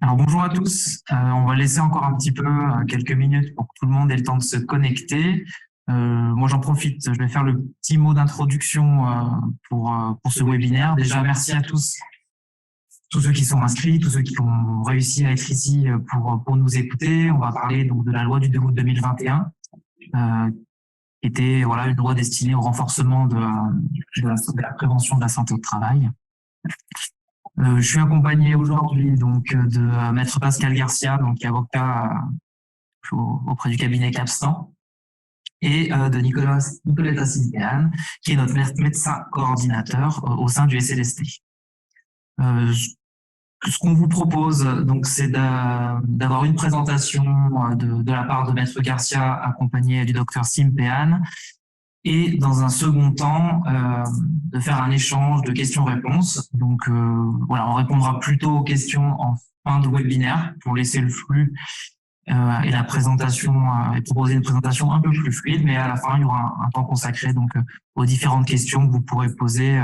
Alors bonjour à tous. On va laisser encore un petit peu quelques minutes pour que tout le monde ait le temps de se connecter. Moi j'en profite, je vais faire le petit mot d'introduction pour ce webinaire. Déjà merci à tous ceux qui sont inscrits, tous ceux qui ont réussi à être ici pour nous écouter. On va parler donc de la loi du 2 août 2021, qui était voilà une loi destinée au renforcement de la prévention de la santé au travail. Je suis accompagné aujourd'hui donc de Maître Pascal Garcia, donc qui est avocat auprès du cabinet Capstan, et de Nicoletta Simpean, qui est notre médecin coordinateur au sein du SLST. Ce qu'on vous propose, donc, c'est d'avoir une présentation de la part de Maître Garcia, accompagné du docteur Simpean, et dans un second temps, de faire un échange de questions-réponses. Donc voilà, on répondra plutôt aux questions en fin de webinaire pour laisser le flux et la présentation et proposer une présentation un peu plus fluide, mais à la fin, il y aura un temps consacré donc aux différentes questions que vous pourrez poser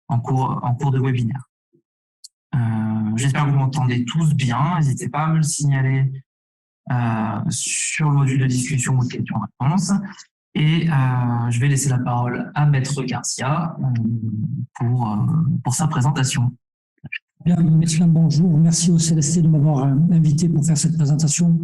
en cours de webinaire. J'espère que vous m'entendez tous bien. N'hésitez pas à me le signaler sur le module de discussion ou de questions-réponses. Et je vais laisser la parole à Maître Garcia pour sa présentation. Bien, messieurs, bonjour. Merci au CLST de m'avoir invité pour faire cette présentation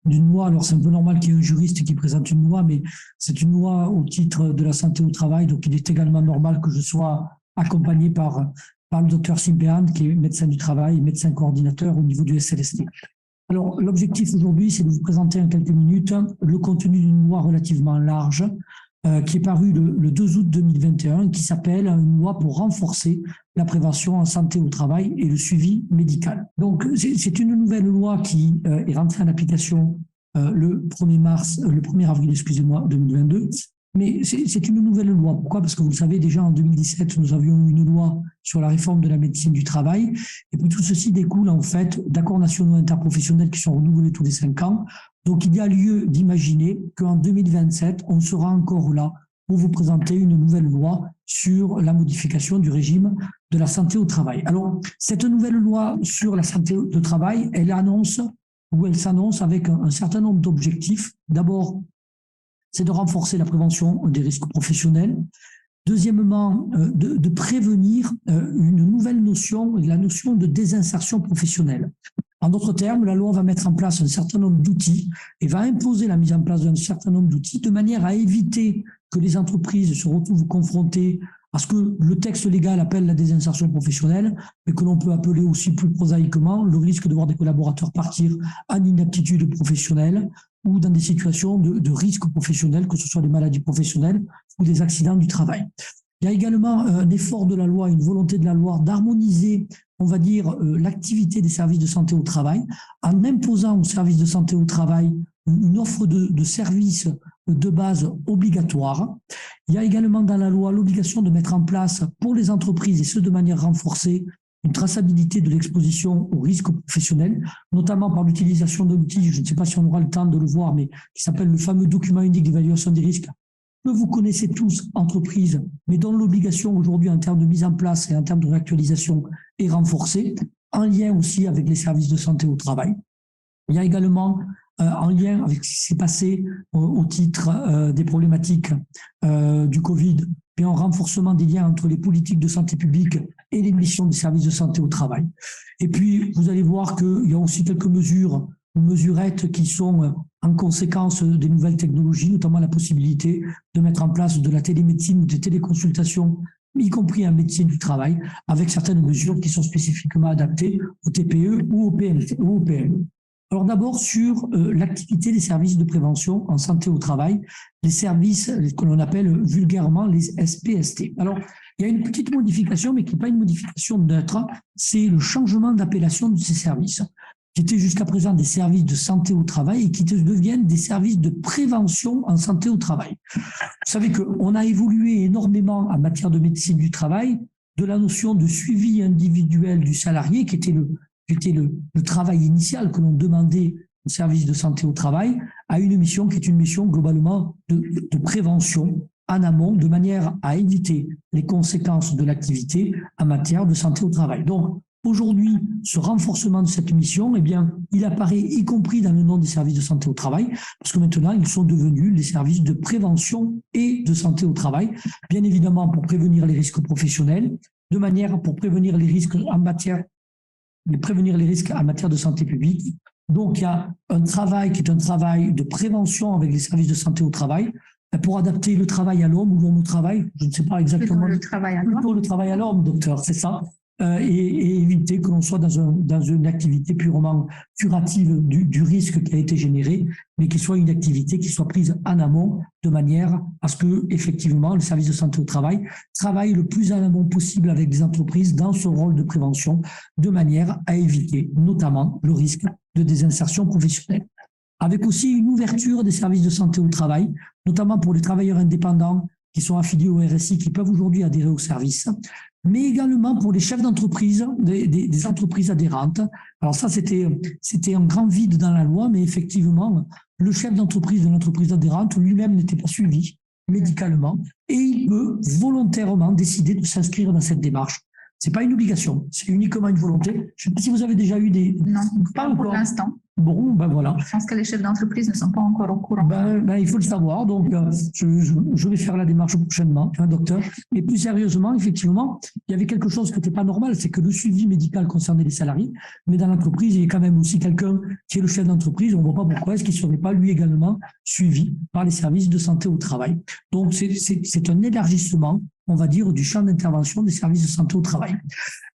d'une loi. Alors, c'est un peu normal qu'il y ait un juriste qui présente une loi, mais c'est une loi au titre de la santé au travail. Donc, il est également normal que je sois accompagné par le docteur Simpean, qui est médecin du travail, médecin coordinateur au niveau du SLST. Alors, l'objectif aujourd'hui, c'est de vous présenter en quelques minutes le contenu d'une loi relativement large qui est parue le 2 août 2021, qui s'appelle une loi pour renforcer la prévention en santé au travail et le suivi médical. Donc, c'est une nouvelle loi qui est rentrée en application le 1er avril, excusez-moi, 2022. Mais c'est une nouvelle loi. Pourquoi? Parce que vous le savez, déjà en 2017, nous avions une loi sur la réforme de la médecine du travail. Et puis tout ceci découle en fait d'accords nationaux interprofessionnels qui sont renouvelés tous les 5 ans. Donc il y a lieu d'imaginer qu'en 2027, on sera encore là pour vous présenter une nouvelle loi sur la modification du régime de la santé au travail. Alors, cette nouvelle loi sur la santé au travail, elle s'annonce avec un certain nombre d'objectifs. D'abord, c'est de renforcer la prévention des risques professionnels. Deuxièmement, de prévenir une nouvelle notion, la notion de désinsertion professionnelle. En d'autres termes, la loi va mettre en place un certain nombre d'outils et va imposer la mise en place d'un certain nombre d'outils de manière à éviter que les entreprises se retrouvent confrontées à ce que le texte légal appelle la désinsertion professionnelle, mais que l'on peut appeler aussi plus prosaïquement le risque de voir des collaborateurs partir en inaptitude professionnelle ou dans des situations de risque professionnel, que ce soit des maladies professionnelles ou des accidents du travail. Il y a également un effort de la loi, une volonté de la loi d'harmoniser, on va dire, l'activité des services de santé au travail en imposant aux services de santé au travail une offre de services de base obligatoire. Il y a également dans la loi l'obligation de mettre en place pour les entreprises, et ce de manière renforcée, une traçabilité de l'exposition aux risques professionnels, notamment par l'utilisation de l'outil, je ne sais pas si on aura le temps de le voir, mais qui s'appelle le fameux document unique d'évaluation des risques, que vous connaissez tous, entreprises, mais dont l'obligation aujourd'hui en termes de mise en place et en termes de réactualisation est renforcée, en lien aussi avec les services de santé au travail. Il y a également en lien avec ce qui s'est passé au titre des problématiques du Covid, et un renforcement des liens entre les politiques de santé publique et les missions des services de santé au travail. Et puis, vous allez voir qu'il y a aussi quelques mesures ou mesurettes qui sont en conséquence des nouvelles technologies, notamment la possibilité de mettre en place de la télémédecine ou des téléconsultations, y compris en médecine du travail, avec certaines mesures qui sont spécifiquement adaptées au TPE ou au PME. Alors d'abord sur l'activité des services de prévention en santé au travail, les services que l'on appelle vulgairement les SPST. Alors il y a une petite modification, mais qui n'est pas une modification neutre, c'est le changement d'appellation de ces services, qui étaient jusqu'à présent des services de santé au travail et qui deviennent des services de prévention en santé au travail. Vous savez qu'on a évolué énormément en matière de médecine du travail, de la notion de suivi individuel du salarié, qui était le travail initial que l'on demandait au service de santé au travail, à une mission qui est une mission globalement de prévention en amont, de manière à éviter les conséquences de l'activité en matière de santé au travail. Donc, Aujourd'hui, ce renforcement de cette mission, eh bien, il apparaît y compris dans le nom des services de santé au travail, parce que maintenant, ils sont devenus les services de prévention et de santé au travail, bien évidemment pour prévenir les risques professionnels, de manière pour prévenir les risques en matière de santé publique. Donc, il y a un travail qui est un travail de prévention avec les services de santé au travail, pour adapter le travail à l'homme ou l'homme au travail, je ne sais pas exactement. Plutôt le travail à l'homme. Plutôt le travail à l'homme, docteur, c'est ça. Et éviter que l'on soit dans une activité purement curative du risque qui a été généré, mais qu'il soit une activité qui soit prise en amont de manière à ce que, effectivement, le service de santé au travail travaille le plus en amont possible avec les entreprises dans ce rôle de prévention, de manière à éviter notamment le risque de désinsertion professionnelle. Avec aussi une ouverture des services de santé au travail, notamment pour les travailleurs indépendants qui sont affiliés au RSI, qui peuvent aujourd'hui adhérer au service, mais également pour les chefs d'entreprise, des entreprises adhérentes. Alors ça, c'était un grand vide dans la loi, mais effectivement, le chef d'entreprise de l'entreprise adhérente lui-même n'était pas suivi médicalement et il peut volontairement décider de s'inscrire dans cette démarche. Ce n'est pas une obligation, c'est uniquement une volonté. Je ne sais pas si vous avez déjà eu des... Non, pas pour l'instant. Bon, ben voilà. Je pense que les chefs d'entreprise ne sont pas encore au courant. Il faut le savoir, donc je vais faire la démarche prochainement, docteur. Mais plus sérieusement, effectivement, il y avait quelque chose qui n'était pas normal, c'est que le suivi médical concernait les salariés, mais dans l'entreprise, il y a quand même aussi quelqu'un qui est le chef d'entreprise, on ne voit pas pourquoi est-ce qu'il ne serait pas lui également suivi par les services de santé au travail. Donc c'est un élargissement, on va dire, du champ d'intervention des services de santé au travail.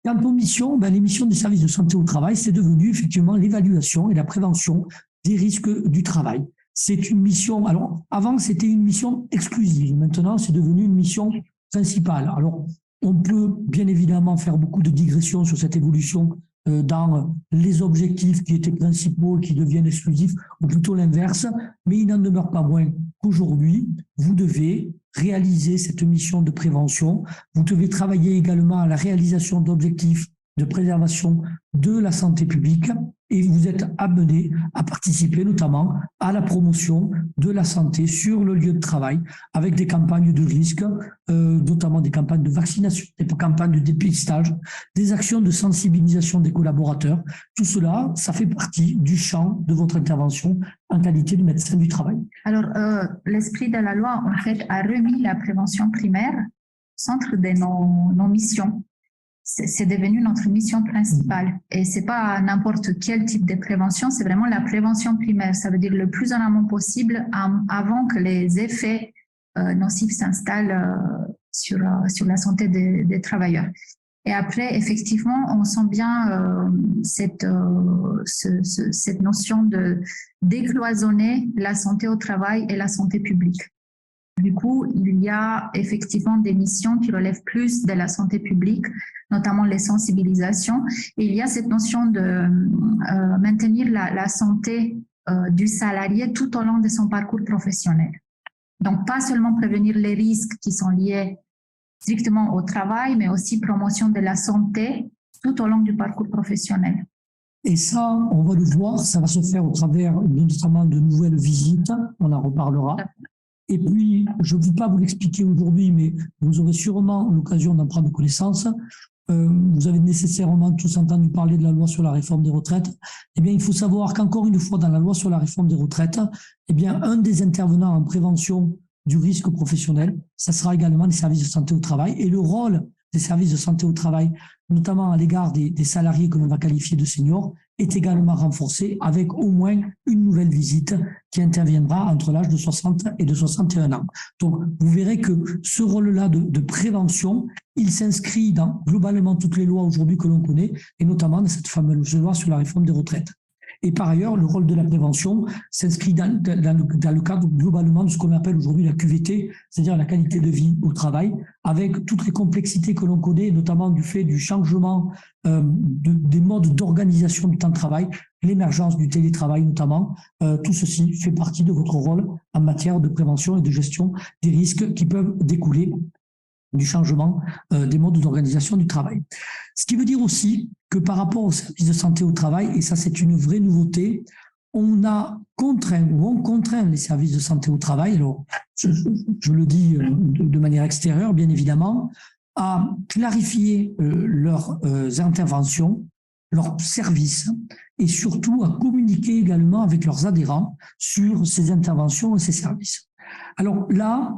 Quant aux missions, les missions des services de santé au travail, c'est devenu effectivement l'évaluation et la prévention des risques du travail. C'est une mission, alors avant c'était une mission exclusive, maintenant c'est devenu une mission principale. Alors on peut bien évidemment faire beaucoup de digressions sur cette évolution dans les objectifs qui étaient principaux, qui deviennent exclusifs, ou plutôt l'inverse, mais il n'en demeure pas moins qu'aujourd'hui, vous devez réaliser cette mission de prévention, vous devez travailler également à la réalisation d'objectifs de préservation de la santé publique et vous êtes amené à participer notamment à la promotion de la santé sur le lieu de travail avec des campagnes de risque, notamment des campagnes de vaccination, des campagnes de dépistage, des actions de sensibilisation des collaborateurs. Tout cela, ça fait partie du champ de votre intervention en qualité de médecin du travail. Alors, l'esprit de la loi, en fait, a remis la prévention primaire au centre de nos missions. C'est devenu notre mission principale. Et ce n'est pas n'importe quel type de prévention, c'est vraiment la prévention primaire. Ça veut dire le plus en amont possible avant que les effets nocifs s'installent sur la santé des travailleurs. Et après, effectivement, on sent bien cette notion de décloisonner la santé au travail et la santé publique. Du coup, il y a effectivement des missions qui relèvent plus de la santé publique, notamment les sensibilisations. Et il y a cette notion de maintenir la santé du salarié tout au long de son parcours professionnel. Donc, pas seulement prévenir les risques qui sont liés strictement au travail, mais aussi promotion de la santé tout au long du parcours professionnel. Et ça, on va le voir, ça va se faire au travers notamment de nouvelles visites, on en reparlera. Et puis, je ne vais pas vous l'expliquer aujourd'hui, mais vous aurez sûrement l'occasion d'en prendre connaissance. Vous avez nécessairement tous entendu parler de la loi sur la réforme des retraites. Eh bien, il faut savoir qu'encore une fois, dans la loi sur la réforme des retraites, eh bien, un des intervenants en prévention du risque professionnel, ça sera également les services de santé au travail. Et le rôle des services de santé au travail, notamment à l'égard des salariés que l'on va qualifier de seniors, est également renforcé avec au moins une nouvelle visite qui interviendra entre l'âge de 60 et de 61 ans. Donc, vous verrez que ce rôle-là de prévention, il s'inscrit dans globalement toutes les lois aujourd'hui que l'on connaît, et notamment dans cette fameuse loi sur la réforme des retraites. Et par ailleurs, le rôle de la prévention s'inscrit dans le cadre globalement de ce qu'on appelle aujourd'hui la QVT, c'est-à-dire la qualité de vie au travail, avec toutes les complexités que l'on connaît, notamment du fait du changement des modes d'organisation du temps de travail, l'émergence du télétravail notamment. Tout ceci fait partie de votre rôle en matière de prévention et de gestion des risques qui peuvent découler du changement des modes d'organisation du travail. Ce qui veut dire aussi que par rapport aux services de santé au travail, et ça c'est une vraie nouveauté, on contraint les services de santé au travail, alors je le dis de manière extérieure bien évidemment, à clarifier leurs interventions, leurs services et surtout à communiquer également avec leurs adhérents sur ces interventions et ces services. Alors là,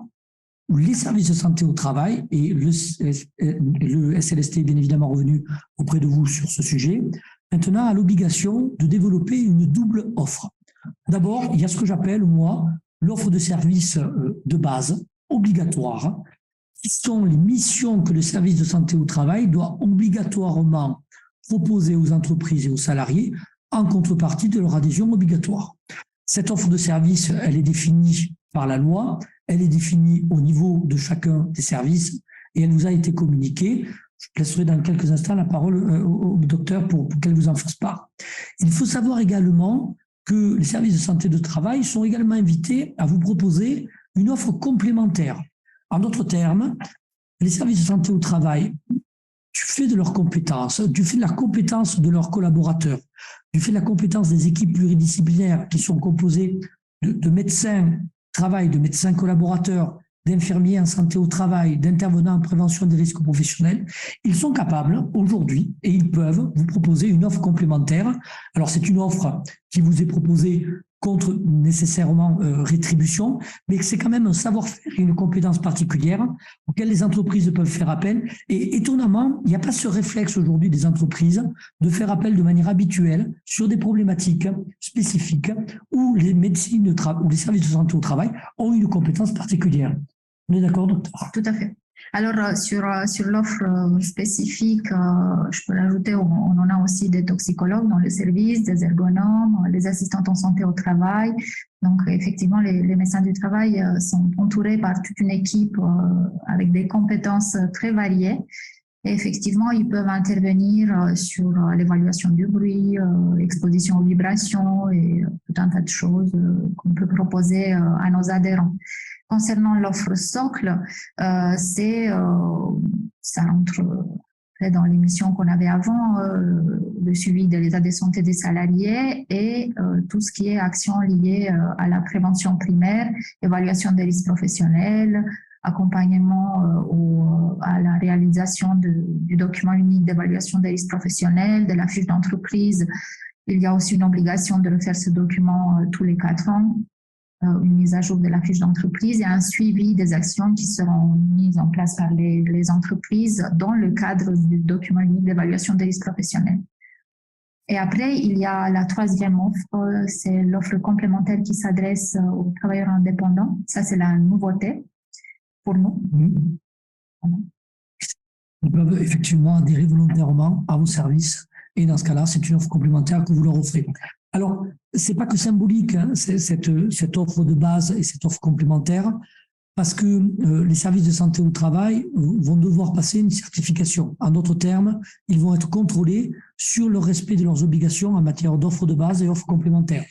les services de santé au travail et le SLST est bien évidemment revenu auprès de vous sur ce sujet, maintenant a l'obligation de développer une double offre. D'abord, il y a ce que j'appelle, moi, l'offre de services de base obligatoire, qui sont les missions que le service de santé au travail doit obligatoirement proposer aux entreprises et aux salariés en contrepartie de leur adhésion obligatoire. Cette offre de service, elle est définie par la loi, elle est définie au niveau de chacun des services et elle vous a été communiquée. Je laisserai dans quelques instants la parole au docteur pour qu'elle vous en fasse part. Il faut savoir également que les services de santé de travail sont également invités à vous proposer une offre complémentaire. En d'autres termes, les services de santé au travail, du fait de leurs compétences, du fait de la compétence de leurs collaborateurs, du fait de la compétence des équipes pluridisciplinaires qui sont composées de médecins travail, de médecins collaborateurs, d'infirmiers en santé au travail, d'intervenants en prévention des risques professionnels, ils sont capables aujourd'hui et ils peuvent vous proposer une offre complémentaire. Alors c'est une offre qui vous est proposée contre nécessairement rétribution, mais c'est quand même un savoir-faire et une compétence particulière auquel les entreprises peuvent faire appel. Et étonnamment, il n'y a pas ce réflexe aujourd'hui des entreprises de faire appel de manière habituelle sur des problématiques spécifiques où les médecines ou les services de santé au travail ont une compétence particulière. On est d'accord, docteur? Tout à fait. Alors, sur l'offre spécifique, je peux rajouter, on en a aussi des toxicologues dans le service, des ergonomes, les assistantes en santé au travail. Donc, effectivement, les médecins du travail sont entourés par toute une équipe avec des compétences très variées. Et effectivement, ils peuvent intervenir sur l'évaluation du bruit, exposition aux vibrations et tout un tas de choses qu'on peut proposer à nos adhérents. Concernant l'offre socle, ça rentre dans l'émission qu'on avait avant, le suivi de l'état de santé des salariés et tout ce qui est action liée à la prévention primaire, évaluation des risques professionnels, accompagnement à la réalisation du document unique d'évaluation des risques professionnels, de la fiche d'entreprise. Il y a aussi une obligation de refaire ce document tous les 4 ans. Une mise à jour de la fiche d'entreprise et un suivi des actions qui seront mises en place par les entreprises dans le cadre du document unique d'évaluation des risques professionnels. Et après, il y a la 3e offre, c'est l'offre complémentaire qui s'adresse aux travailleurs indépendants. Ça, c'est la nouveauté pour nous. Voilà. Ils peuvent effectivement adhérer volontairement à vos services et dans ce cas-là, c'est une offre complémentaire que vous leur offrez. Alors, c'est pas que symbolique, hein, cette offre de base et cette offre complémentaire, parce que les services de santé au travail vont devoir passer une certification. En d'autres termes, ils vont être contrôlés sur le respect de leurs obligations en matière d'offres de base et offres complémentaires.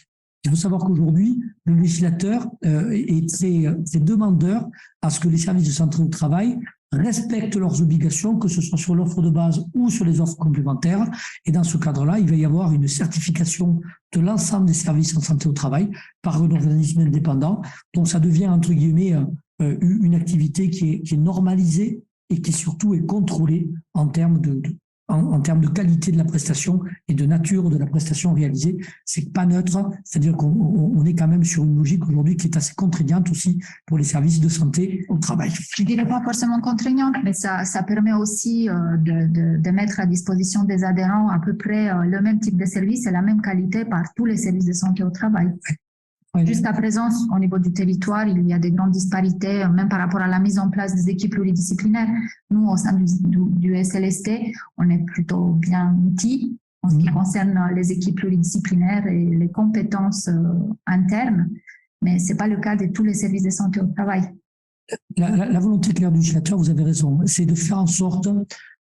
Il faut savoir qu'aujourd'hui, le législateur est très demandeur à ce que les services de santé au travail respectent leurs obligations, que ce soit sur l'offre de base ou sur les offres complémentaires. Et dans ce cadre-là, il va y avoir une certification de l'ensemble des services en santé au travail par un organisme indépendant. Donc, ça devient, entre guillemets, une activité qui est normalisée et qui surtout est contrôlée en termes de qualité de la prestation et de nature de la prestation réalisée. C'est pas neutre, c'est-à-dire qu'on est quand même sur une logique aujourd'hui qui est assez contraignante aussi pour les services de santé au travail. Je dirais pas forcément contraignante, mais ça permet aussi de mettre à disposition des adhérents à peu près le même type de service et la même qualité par tous les services de santé au travail. Oui. Jusqu'à présent, au niveau du territoire, il y a des grandes disparités, même par rapport à la mise en place des équipes pluridisciplinaires. Nous, au sein du SLST, on est plutôt bien outillés en ce qui concerne les équipes pluridisciplinaires et les compétences internes, mais ce n'est pas le cas de tous les services de santé au travail. La volonté claire du législateur, vous avez raison, c'est de faire en sorte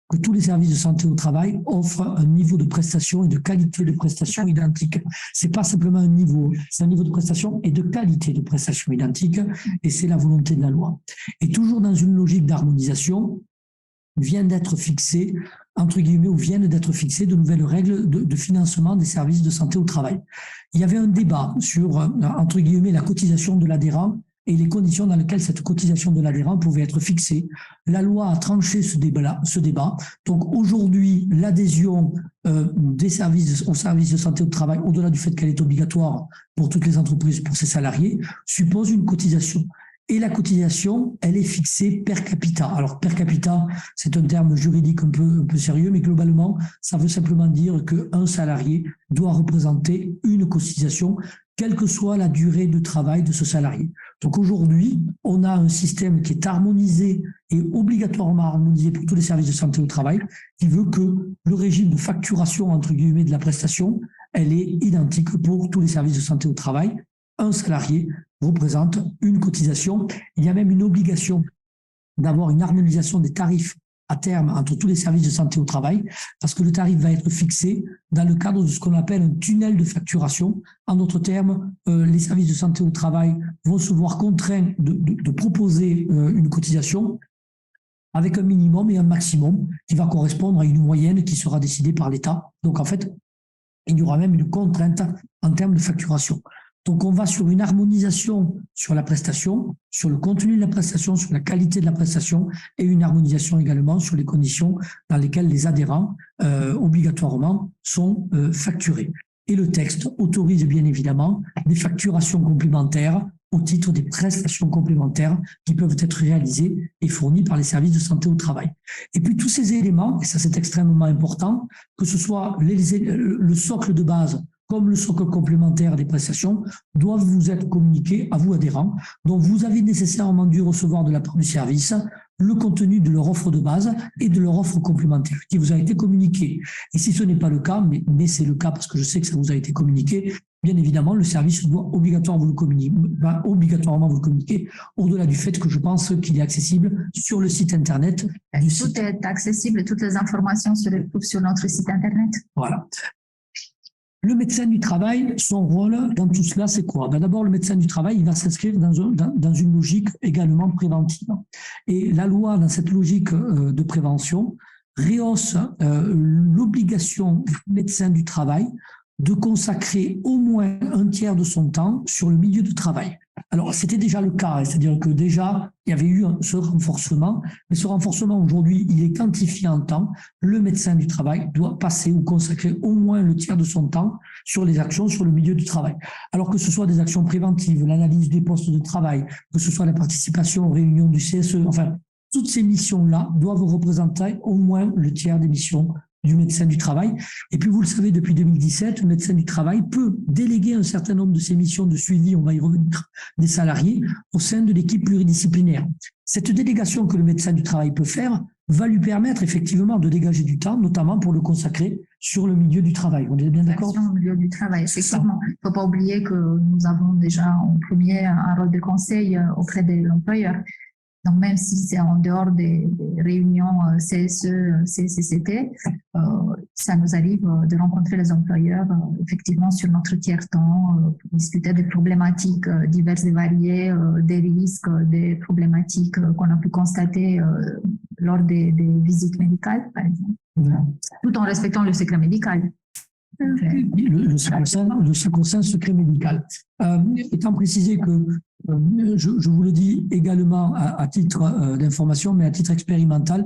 que tous les services de santé au travail offrent un niveau de prestation et de qualité de prestation identique. C'est pas simplement un niveau, c'est un niveau de prestation et de qualité de prestation identique, et c'est la volonté de la loi. Et toujours dans une logique d'harmonisation, vient d'être fixé, entre guillemets, ou viennent d'être fixées de nouvelles règles de financement des services de santé au travail. Il y avait un débat sur, entre guillemets, la cotisation de l'adhérent et les conditions dans lesquelles cette cotisation de l'adhérent pouvait être fixée. La loi a tranché ce débat. Donc aujourd'hui, l'adhésion des services au service de santé au travail, au-delà du fait qu'elle est obligatoire pour toutes les entreprises, pour ses salariés, suppose une cotisation. Et la cotisation, elle est fixée per capita. Alors, per capita, c'est un terme juridique un peu sérieux, mais globalement, ça veut simplement dire qu'un salarié doit représenter une cotisation, quelle que soit la durée de travail de ce salarié. Donc aujourd'hui, on a un système qui est harmonisé et obligatoirement harmonisé pour tous les services de santé au travail, qui veut que le régime de facturation, entre guillemets, de la prestation, elle est identique pour tous les services de santé au travail. Un salarié représente une cotisation. Il y a même une obligation d'avoir une harmonisation des tarifs à terme entre tous les services de santé au travail, parce que le tarif va être fixé dans le cadre de ce qu'on appelle un tunnel de facturation. En d'autres termes, les services de santé au travail vont se voir contraints de proposer une cotisation avec un minimum et un maximum qui va correspondre à une moyenne qui sera décidée par l'État. Donc en fait, il y aura même une contrainte en termes de facturation. Donc, on va sur une harmonisation sur la prestation, sur le contenu de la prestation, sur la qualité de la prestation et une harmonisation également sur les conditions dans lesquelles les adhérents, obligatoirement, sont facturés. Et le texte autorise bien évidemment des facturations complémentaires au titre des prestations complémentaires qui peuvent être réalisées et fournies par les services de santé au travail. Et puis tous ces éléments, et ça c'est extrêmement important, que ce soit le socle de base comme le socle complémentaire des prestations, doivent vous être communiqués à vous adhérents, dont vous avez nécessairement dû recevoir de la part du service le contenu de leur offre de base et de leur offre complémentaire qui vous a été communiqué. Et si ce n'est pas le cas, mais c'est le cas parce que je sais que ça vous a été communiqué, bien évidemment, le service doit obligatoirement vous le communiquer, au-delà du fait que je pense qu'il est accessible sur le site Internet. Tout est accessible, toutes les informations se retrouvent sur notre site Internet. Voilà. Le médecin du travail, son rôle dans tout cela, c'est quoi? D'abord, le médecin du travail, il va s'inscrire dans une logique également préventive. Et la loi, dans cette logique de prévention, rehausse l'obligation du médecin du travail de consacrer au moins un tiers de son temps sur le milieu de travail. Alors, c'était déjà le cas, c'est-à-dire que déjà, il y avait eu ce renforcement, mais ce renforcement, aujourd'hui, il est quantifié en temps. Le médecin du travail doit passer ou consacrer au moins le tiers de son temps sur les actions sur le milieu du travail. Alors que ce soit des actions préventives, l'analyse des postes de travail, que ce soit la participation aux réunions du CSE, enfin, toutes ces missions-là doivent représenter au moins le tiers des missions du médecin du travail. Et puis, vous le savez, depuis 2017, le médecin du travail peut déléguer un certain nombre de ses missions de suivi, on va y revenir, des salariés au sein de l'équipe pluridisciplinaire. Cette délégation que le médecin du travail peut faire va lui permettre effectivement de dégager du temps, notamment pour le consacrer sur le milieu du travail. On est bien d'accord? Au milieu du travail, effectivement. Il ne faut pas oublier que nous avons déjà en premier un rôle de conseil auprès de l'employeur. Donc, même si c'est en dehors des réunions CSE, CCCT, ça nous arrive de rencontrer les employeurs effectivement sur notre tiers-temps pour discuter des problématiques diverses et variées, des risques, des problématiques qu'on a pu constater lors des visites médicales, par exemple, tout en respectant le secret médical. Le sacro-saint secret médical. Étant précisé que, je vous le dis également à titre d'information, mais à titre expérimental,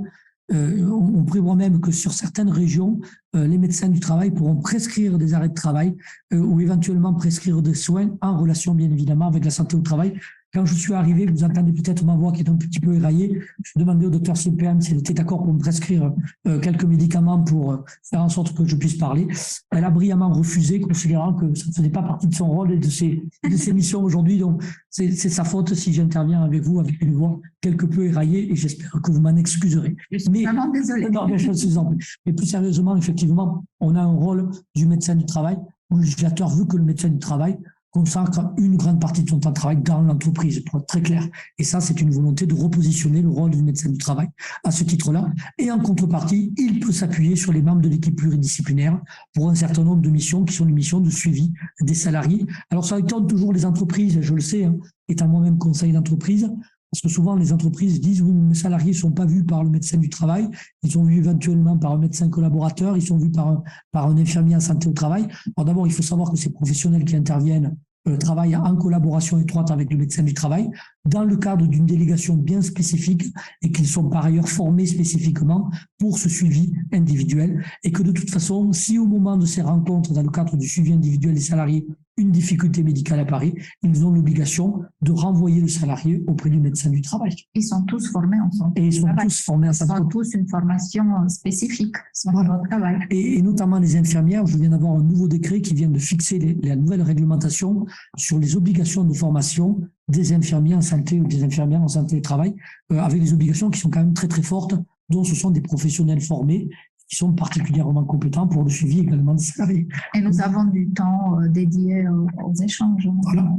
on prévoit même que sur certaines régions, les médecins du travail pourront prescrire des arrêts de travail ou éventuellement prescrire des soins en relation bien évidemment avec la santé au travail. Quand je suis arrivé, vous entendez peut-être ma voix qui est un petit peu éraillée. Je demandais au docteur CPM s'il était d'accord pour me prescrire quelques médicaments pour faire en sorte que je puisse parler. Elle a brillamment refusé, considérant que ça ne faisait pas partie de son rôle et de ses missions aujourd'hui. Donc, c'est sa faute si j'interviens avec vous avec une voix quelque peu éraillée et j'espère que vous m'en excuserez. Je suis vraiment désolée. Non, mais je suis en paix. Mais plus sérieusement, effectivement, on a un rôle du médecin du travail. Le législateur veut que le médecin du travail consacre une grande partie de son temps de travail dans l'entreprise, pour être très clair. Et ça, c'est une volonté de repositionner le rôle du médecin du travail à ce titre-là. Et en contrepartie, il peut s'appuyer sur les membres de l'équipe pluridisciplinaire pour un certain nombre de missions qui sont des missions de suivi des salariés. Alors, ça étonne toujours les entreprises, je le sais, hein, étant moi-même conseil d'entreprise, parce que souvent, les entreprises disent « oui, mes salariés ne sont pas vus par le médecin du travail, ils sont vus éventuellement par un médecin collaborateur, ils sont vus par un infirmier en santé au travail ». Alors d'abord, il faut savoir que ces professionnels qui interviennent travaillent en collaboration étroite avec le médecin du travail dans le cadre d'une délégation bien spécifique et qu'ils sont par ailleurs formés spécifiquement pour ce suivi individuel et que de toute façon, si au moment de ces rencontres, dans le cadre du suivi individuel des salariés, une difficulté médicale apparaît, ils ont l'obligation de renvoyer le salarié auprès du médecin du travail. Ils sont tous formés en santé. Et ils sont tous formés en santé. Ils ont tous une formation spécifique sur Voilà. le travail. Et notamment les infirmières, je viens d'avoir un nouveau décret qui vient de fixer la nouvelle réglementation sur les obligations de formation des infirmiers en santé ou des infirmières en santé et travail, avec des obligations qui sont quand même très très fortes, dont ce sont des professionnels formés qui sont particulièrement compétents pour le suivi également des salariés. Et nous avons du temps dédié aux échanges. Voilà.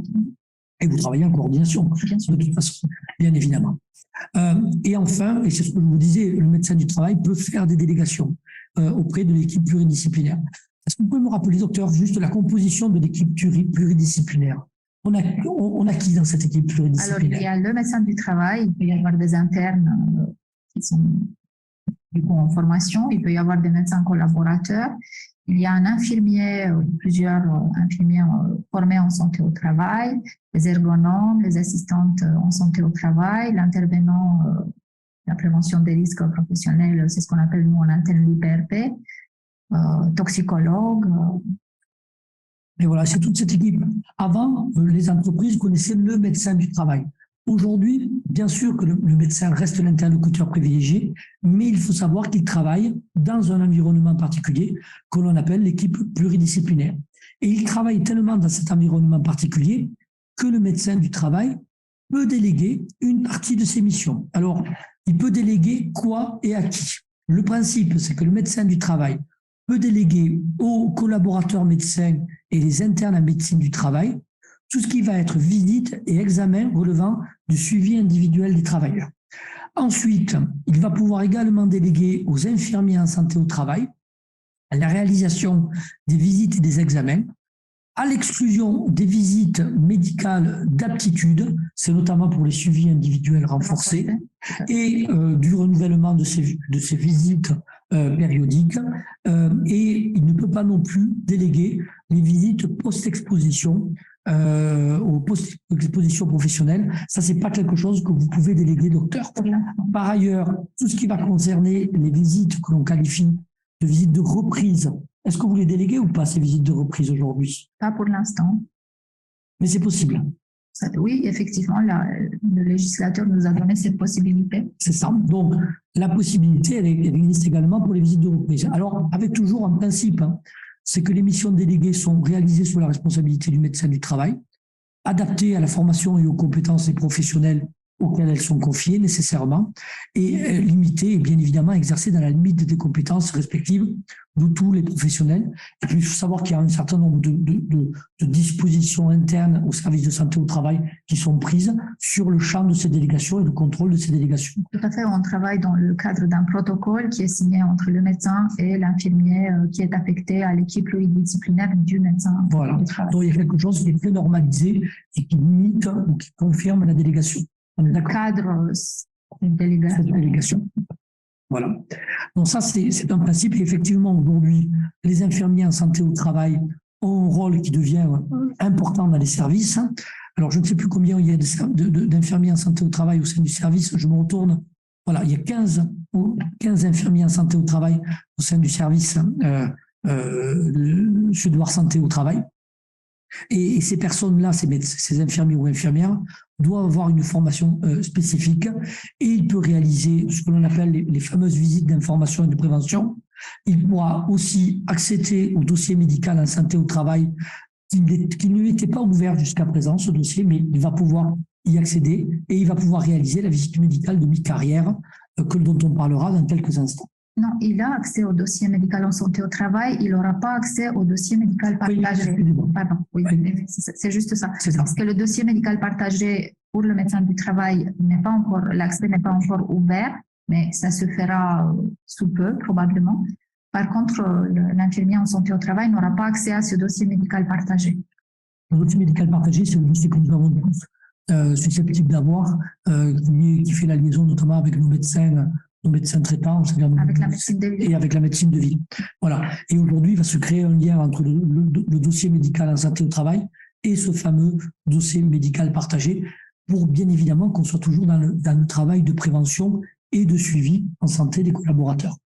Et vous travaillez en coordination, de toute façon, bien évidemment. Et enfin, et c'est ce que je vous disais, le médecin du travail peut faire des délégations auprès de l'équipe pluridisciplinaire. Est-ce que vous pouvez me rappeler, docteur, juste la composition de l'équipe pluridisciplinaire? On a qui dans cette équipe pluridisciplinaire? Alors, il y a le médecin du travail, il peut y avoir des internes qui sont du coup en formation, il peut y avoir des médecins collaborateurs, il y a un infirmier, plusieurs infirmiers formés en santé au travail, les ergonomes, les assistantes en santé au travail, l'intervenant, la prévention des risques professionnels, c'est ce qu'on appelle nous en interne l'IPRP, toxicologue. Et voilà, c'est toute cette équipe. Avant, les entreprises connaissaient le médecin du travail. Aujourd'hui, bien sûr que le médecin reste l'interlocuteur privilégié, mais il faut savoir qu'il travaille dans un environnement particulier que l'on appelle l'équipe pluridisciplinaire. Et il travaille tellement dans cet environnement particulier que le médecin du travail peut déléguer une partie de ses missions. Alors, il peut déléguer quoi et à qui? Le principe, c'est que le médecin du travail peut déléguer aux collaborateurs médecins et les internes en médecine du travail tout ce qui va être visite et examen relevant du suivi individuel des travailleurs. Ensuite, il va pouvoir également déléguer aux infirmiers en santé au travail la réalisation des visites et des examens, à l'exclusion des visites médicales d'aptitude, c'est notamment pour les suivis individuels renforcés, et du renouvellement de ces visites périodiques. Et il ne peut pas non plus déléguer les visites post-exposition aux post-expositions professionnelles. Ça, c'est pas quelque chose que vous pouvez déléguer, docteur. Par ailleurs, tout ce qui va concerner les visites que l'on qualifie de visites de reprise, est-ce que vous les déléguez ou pas, ces visites de reprise aujourd'hui? Pas pour l'instant. Mais c'est possible. Oui, effectivement, le législateur nous a donné cette possibilité. C'est ça. Donc, la possibilité, elle existe également pour les visites de reprise. Alors, avec toujours un principe, c'est que les missions déléguées sont réalisées sous la responsabilité du médecin du travail, adaptées à la formation et aux compétences des professionnels auxquelles elles sont confiées nécessairement, et limitées et bien évidemment exercées dans la limite des compétences respectives de tous les professionnels. Et puis il faut savoir qu'il y a un certain nombre de dispositions internes au service de santé au travail qui sont prises sur le champ de ces délégations et le contrôle de ces délégations. Tout à fait, on travaille dans le cadre d'un protocole qui est signé entre le médecin et l'infirmier qui est affecté à l'équipe pluridisciplinaire du médecin. Voilà, donc il y a quelque chose qui est très normalisé et qui limite ou qui confirme la délégation. On est d'accord. Cadre cette délégation. Voilà. Donc ça, c'est un principe. Et effectivement, aujourd'hui, les infirmiers en santé au travail ont un rôle qui devient important dans les services. Alors, je ne sais plus combien il y a d'infirmiers en santé au travail au sein du service. Je me retourne. Voilà, il y a 15 infirmiers en santé au travail au sein du service Sud-Loire Santé au travail. Et ces personnes-là, ces infirmiers ou infirmières, doivent avoir une formation spécifique et il peut réaliser ce que l'on appelle les fameuses visites d'information et de prévention. Il pourra aussi accéder au dossier médical en santé au travail qui ne lui était pas ouvert jusqu'à présent, ce dossier, mais il va pouvoir y accéder et il va pouvoir réaliser la visite médicale de mi-carrière dont on parlera dans quelques instants. Non, il a accès au dossier médical en santé au travail, il n'aura pas accès au dossier médical partagé. Pardon, oui. C'est juste ça. Parce que le dossier médical partagé pour le médecin du travail, l'accès n'est pas encore ouvert, mais ça se fera sous peu, probablement. Par contre, l'infirmier en santé au travail n'aura pas accès à ce dossier médical partagé. Le dossier médical partagé, c'est le dossier que nous avons tous susceptibles d'avoir, qui fait la liaison notamment avec nos médecins traitants, avec la médecine de ville. Et avec la médecine de ville. Voilà. Et aujourd'hui, il va se créer un lien entre le dossier médical en santé au travail et ce fameux dossier médical partagé pour bien évidemment qu'on soit toujours dans le travail de prévention et de suivi en santé des collaborateurs.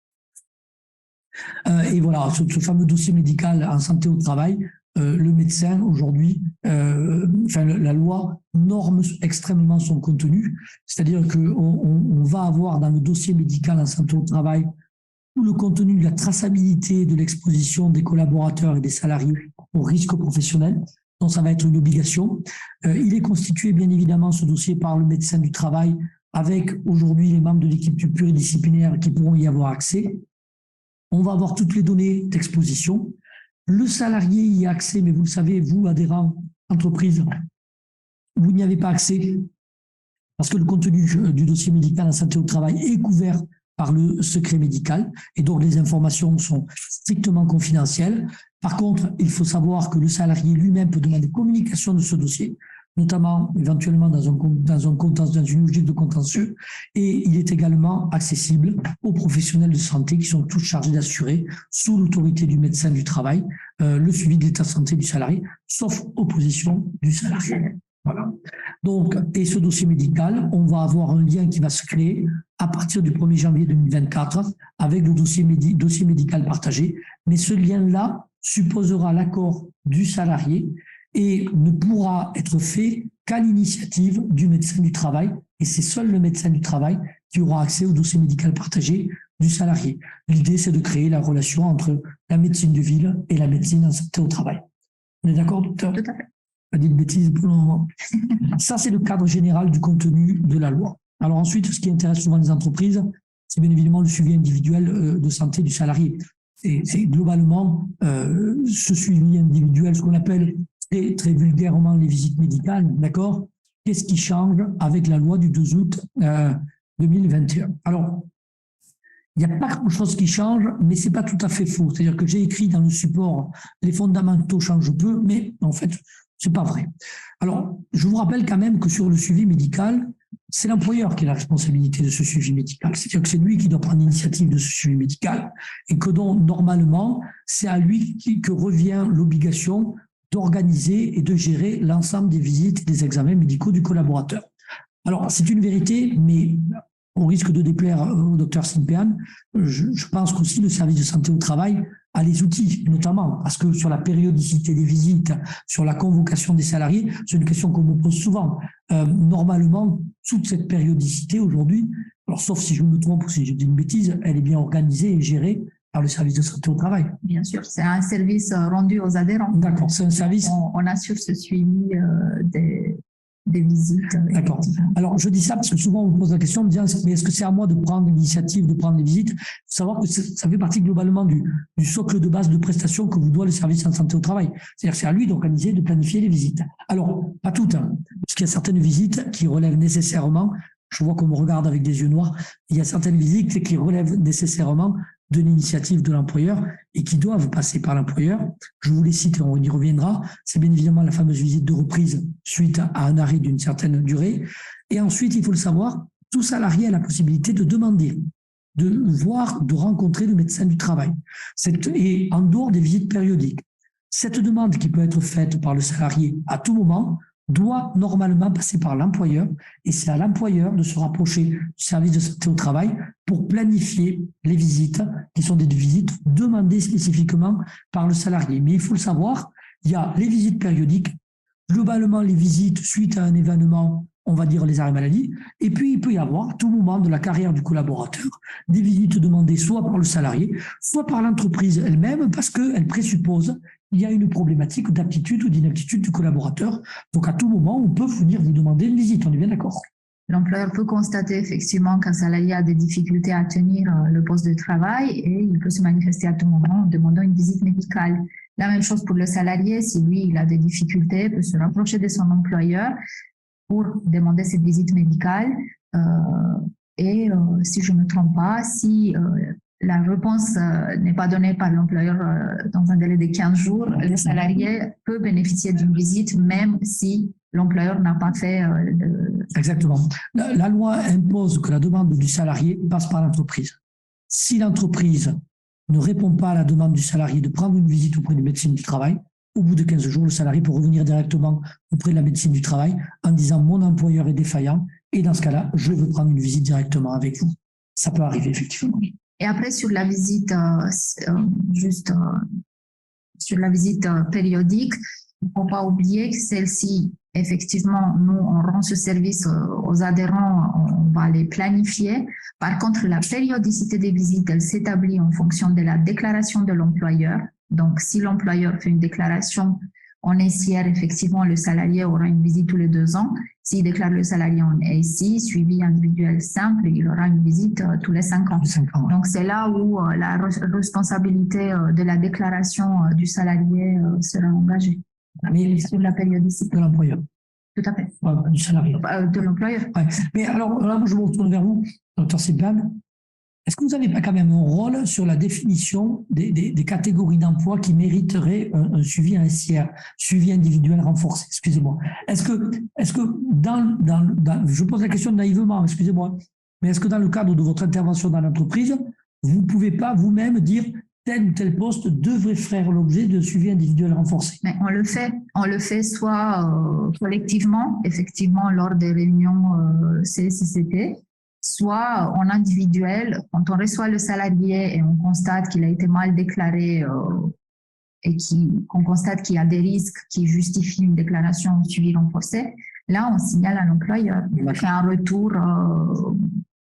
Et voilà, ce fameux dossier médical en santé au travail, le médecin aujourd'hui, la loi norme extrêmement son contenu, c'est-à-dire qu'on va avoir dans le dossier médical en santé au travail tout le contenu de la traçabilité de l'exposition des collaborateurs et des salariés au risque professionnel. Donc ça va être une obligation. Il est constitué bien évidemment ce dossier par le médecin du travail avec aujourd'hui les membres de l'équipe pluridisciplinaire qui pourront y avoir accès. On va avoir toutes les données d'exposition. Le salarié y a accès, mais vous le savez, vous, adhérents, entreprises, vous n'y avez pas accès parce que le contenu du dossier médical en santé au travail est couvert par le secret médical et donc les informations sont strictement confidentielles. Par contre, il faut savoir que le salarié lui-même peut demander communication de ce dossier, notamment éventuellement dans une logique de contentieux, et il est également accessible aux professionnels de santé qui sont tous chargés d'assurer, sous l'autorité du médecin du travail, le suivi de l'état de santé du salarié, sauf opposition du salarié. Voilà. Donc, et ce dossier médical, on va avoir un lien qui va se créer à partir du 1er janvier 2024 avec le dossier médical partagé, mais ce lien-là supposera l'accord du salarié et ne pourra être fait qu'à l'initiative du médecin du travail, et c'est seul le médecin du travail qui aura accès au dossier médical partagé du salarié. L'idée, c'est de créer la relation entre la médecine de ville et la médecine en santé au travail. On est d'accord, docteur? Tout à fait. Pas dit de bêtises pour le moment. Ça, c'est le cadre général du contenu de la loi. Alors ensuite, ce qui intéresse souvent les entreprises, c'est bien évidemment le suivi individuel de santé du salarié. C'est globalement ce suivi individuel, ce qu'on appelle très vulgairement les visites médicales, d'accord? Qu'est-ce qui change avec la loi du 2 août 2021? Alors, il n'y a pas grand-chose qui change, mais ce n'est pas tout à fait faux. C'est-à-dire que j'ai écrit dans le support « Les fondamentaux changent peu », mais en fait, ce n'est pas vrai. Alors, je vous rappelle quand même que sur le suivi médical, c'est l'employeur qui a la responsabilité de ce suivi médical. C'est-à-dire que c'est lui qui doit prendre l'initiative de ce suivi médical et que donc, normalement, c'est à lui que revient l'obligation d'organiser et de gérer l'ensemble des visites et des examens médicaux du collaborateur. Alors, c'est une vérité, mais au risque de déplaire au docteur Simpean, je pense qu'aussi le service de santé au travail a les outils, notamment parce que sur la périodicité des visites, sur la convocation des salariés, c'est une question qu'on me pose souvent. Normalement, toute cette périodicité aujourd'hui, alors sauf si je me trompe ou si je dis une bêtise, elle est bien organisée et gérée par le service de santé au travail. Bien sûr, c'est un service rendu aux adhérents. D'accord, c'est un service. On assure ce suivi des visites. D'accord. Alors, je dis ça parce que souvent, on me pose la question, on me dit, mais est-ce que c'est à moi de prendre l'initiative, de prendre les visites? Il faut savoir que ça fait partie globalement du socle de base de prestations que vous doit le service en santé au travail. C'est-à-dire que c'est à lui d'organiser, de planifier les visites. Alors, pas toutes, hein, parce qu'il y a certaines visites qui relèvent nécessairement, je vois qu'on me regarde avec des yeux noirs, il y a certaines visites qui relèvent nécessairement de l'initiative de l'employeur et qui doivent passer par l'employeur. Je vous les cite et on y reviendra. C'est bien évidemment la fameuse visite de reprise suite à un arrêt d'une certaine durée. Et ensuite, il faut le savoir, tout salarié a la possibilité de demander, de voir, de rencontrer le médecin du travail. Et en dehors des visites périodiques. Cette demande qui peut être faite par le salarié à tout moment doit normalement passer par l'employeur et c'est à l'employeur de se rapprocher du service de santé au travail pour planifier les visites qui sont des visites demandées spécifiquement par le salarié. Mais il faut le savoir, il y a les visites périodiques, globalement les visites suite à un événement, on va dire les arrêts maladie, et puis il peut y avoir à tout moment de la carrière du collaborateur des visites demandées soit par le salarié, soit par l'entreprise elle-même parce qu'elle présuppose il y a une problématique d'aptitude ou d'inaptitude du collaborateur. Donc, à tout moment, on peut venir vous demander une visite. On est bien d'accord? L'employeur peut constater effectivement qu'un salarié a des difficultés à tenir le poste de travail et il peut se manifester à tout moment en demandant une visite médicale. La même chose pour le salarié, si lui, il a des difficultés, il peut se rapprocher de son employeur pour demander cette visite médicale. Si je ne me trompe pas, si la réponse n'est pas donnée par l'employeur dans un délai de 15 jours, le salarié peut bénéficier d'une visite même si l'employeur n'a pas fait Exactement. La loi impose que la demande du salarié passe par l'entreprise. Si l'entreprise ne répond pas à la demande du salarié de prendre une visite auprès du médecin du travail, au bout de 15 jours, le salarié peut revenir directement auprès de la médecine du travail en disant « mon employeur est défaillant et dans ce cas-là, je veux prendre une visite directement avec vous ». Ça peut arriver effectivement. Et après, sur la visite, sur la visite périodique, il ne faut pas oublier que celle-ci, effectivement, nous, on rend ce service aux adhérents, on va les planifier. Par contre, la périodicité des visites, elle s'établit en fonction de la déclaration de l'employeur. Donc, si l'employeur fait une déclaration en SIR, effectivement, le salarié aura une visite tous les 2 ans. S'il déclare le salarié en SI, suivi individuel simple, il aura une visite tous les 5 ans. Donc, c'est là où la responsabilité de la déclaration du salarié sera engagée. Mais sur la périodicité. De l'employeur. Tout à fait. Ouais, du salarié. De l'employeur. Ouais. Mais alors, là, je me retourne vers vous, Dr Simpean. Est-ce que vous n'avez pas quand même un rôle sur la définition des catégories d'emploi qui mériteraient un suivi en SIR, suivi individuel renforcé, excusez-moi. Est-ce que je pose la question naïvement, excusez-moi, mais est-ce que dans le cadre de votre intervention dans l'entreprise, vous ne pouvez pas vous-même dire tel ou tel poste devrait faire l'objet de suivi individuel renforcé? Mais on le fait soit collectivement, effectivement, lors des réunions CSICT, soit en individuel, quand on reçoit le salarié et on constate qu'il a été mal déclaré et qu'on constate qu'il y a des risques qui justifient une déclaration de suivi renforcé, là, on signale à l'employeur. On fait un retour,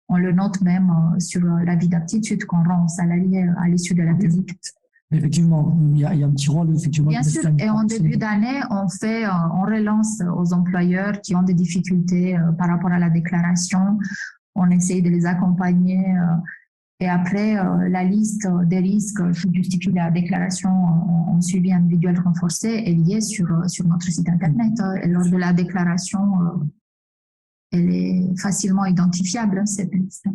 on le note même sur l'avis d'aptitude qu'on rend au salarié à l'issue de la visite. Effectivement, il y a un petit rôle, effectivement. Bien sûr, et en début d'année, on relance aux employeurs qui ont des difficultés par rapport à la déclaration. On essaye de les accompagner et après, la liste des risques qui justifient la déclaration en suivi individuel renforcé est liée sur notre site Internet. Et lors de la déclaration, elle est facilement identifiable, cette liste.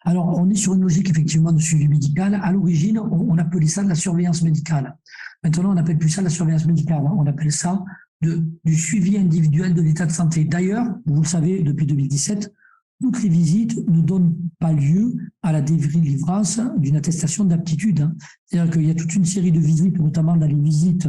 Alors, on est sur une logique effectivement de suivi médical. À l'origine, on appelait ça de la surveillance médicale. Maintenant, on n'appelle plus ça de la surveillance médicale. On appelle ça du suivi individuel de l'état de santé. D'ailleurs, vous le savez, depuis 2017, toutes les visites ne donnent pas lieu à la délivrance d'une attestation d'aptitude. C'est-à-dire qu'il y a toute une série de visites, notamment dans les visites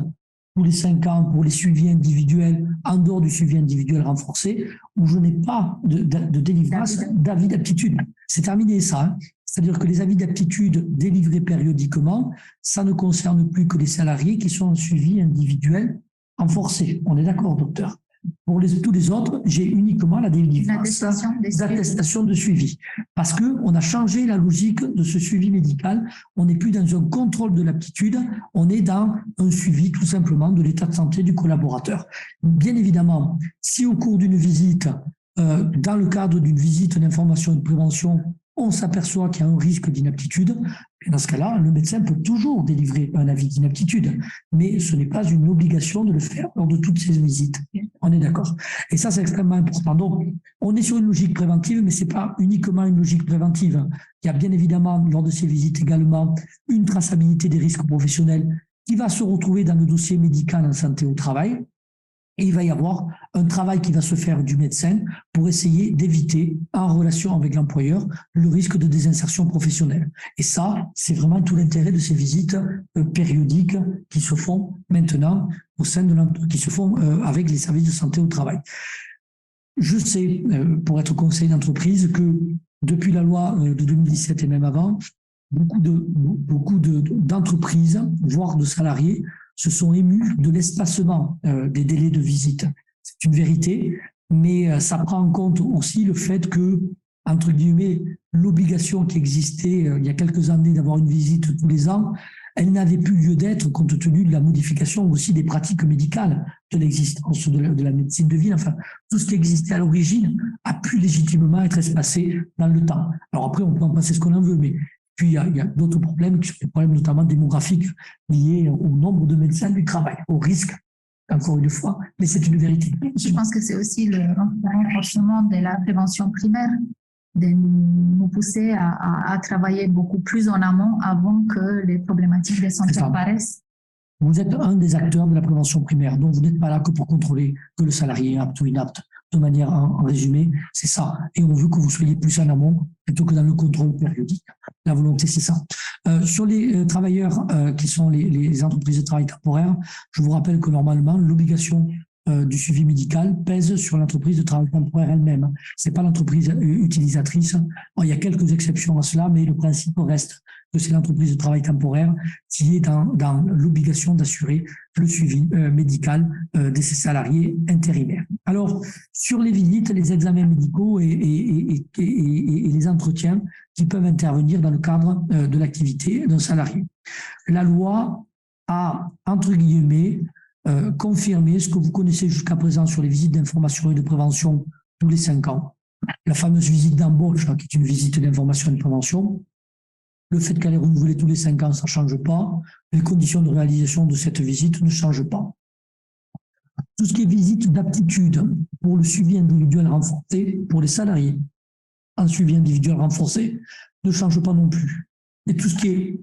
tous les 5 ans pour les suivis individuels, en dehors du suivi individuel renforcé, où je n'ai pas de délivrance d'avis d'aptitude. C'est terminé ça. C'est-à-dire que les avis d'aptitude délivrés périodiquement, ça ne concerne plus que les salariés qui sont en suivi individuel renforcé. On est d'accord, docteur? Pour tous les autres, j'ai uniquement la délivrance d'attestation de suivi. Parce qu'on a changé la logique de ce suivi médical. On n'est plus dans un contrôle de l'aptitude, on est dans un suivi tout simplement de l'état de santé du collaborateur. Bien évidemment, si au cours d'une visite, dans le cadre d'une visite d'information et de prévention, on s'aperçoit qu'il y a un risque d'inaptitude, dans ce cas-là, le médecin peut toujours délivrer un avis d'inaptitude, mais ce n'est pas une obligation de le faire lors de toutes ces visites. On est d'accord. Et ça, c'est extrêmement important. Donc, on est sur une logique préventive, mais ce n'est pas uniquement une logique préventive. Il y a bien évidemment, lors de ces visites également, une traçabilité des risques professionnels qui va se retrouver dans le dossier médical en santé au travail. Et il va y avoir un travail qui va se faire du médecin pour essayer d'éviter, en relation avec l'employeur, le risque de désinsertion professionnelle. Et ça, c'est vraiment tout l'intérêt de ces visites périodiques qui se font maintenant au sein de qui se font avec les services de santé au travail. Je sais, pour être conseiller d'entreprise, que depuis la loi de 2017 et même avant, beaucoup d'entreprises, voire de salariés, se sont émus de l'espacement des délais de visite. C'est une vérité, mais ça prend en compte aussi le fait que, entre guillemets, l'obligation qui existait il y a quelques années d'avoir une visite tous les ans, elle n'avait plus lieu d'être compte tenu de la modification aussi des pratiques médicales, de l'existence de la médecine de ville. Enfin, tout ce qui existait à l'origine a pu légitimement être espacé dans le temps. Alors après, on peut en penser ce qu'on en veut, mais puis, il y a d'autres problèmes, qui sont des problèmes notamment démographiques liés au nombre de médecins du travail, au risque, encore une fois, mais c'est une vérité. Je pense que c'est aussi le renforcement de la prévention primaire, de nous pousser à travailler beaucoup plus en amont avant que les problématiques de santé apparaissent. Vous êtes un des acteurs de la prévention primaire, donc vous n'êtes pas là que pour contrôler que le salarié est apte ou inapte. de manière en résumé, c'est ça. Et on veut que vous soyez plus en amont plutôt que dans le contrôle périodique. La volonté, c'est ça. Sur les travailleurs qui sont les entreprises de travail temporaire, je vous rappelle que normalement, l'obligation du suivi médical pèse sur l'entreprise de travail temporaire elle-même. C'est pas l'entreprise utilisatrice. Bon, il y a quelques exceptions à cela, mais le principe reste que c'est l'entreprise de travail temporaire qui est dans l'obligation d'assurer le suivi médical de ses salariés intérimaires. Alors, sur les visites, les examens médicaux et les entretiens qui peuvent intervenir dans le cadre de l'activité d'un salarié. La loi a, entre guillemets, confirmé ce que vous connaissez jusqu'à présent sur les visites d'information et de prévention tous les 5 ans. La fameuse visite d'embauche, qui est une visite d'information et de prévention. Le fait qu'elle est renouvelée tous les 5 ans, ça ne change pas. Les conditions de réalisation de cette visite ne changent pas. Tout ce qui est visite d'aptitude pour le suivi individuel renforcé pour les salariés en suivi individuel renforcé ne change pas non plus. Et tout ce qui est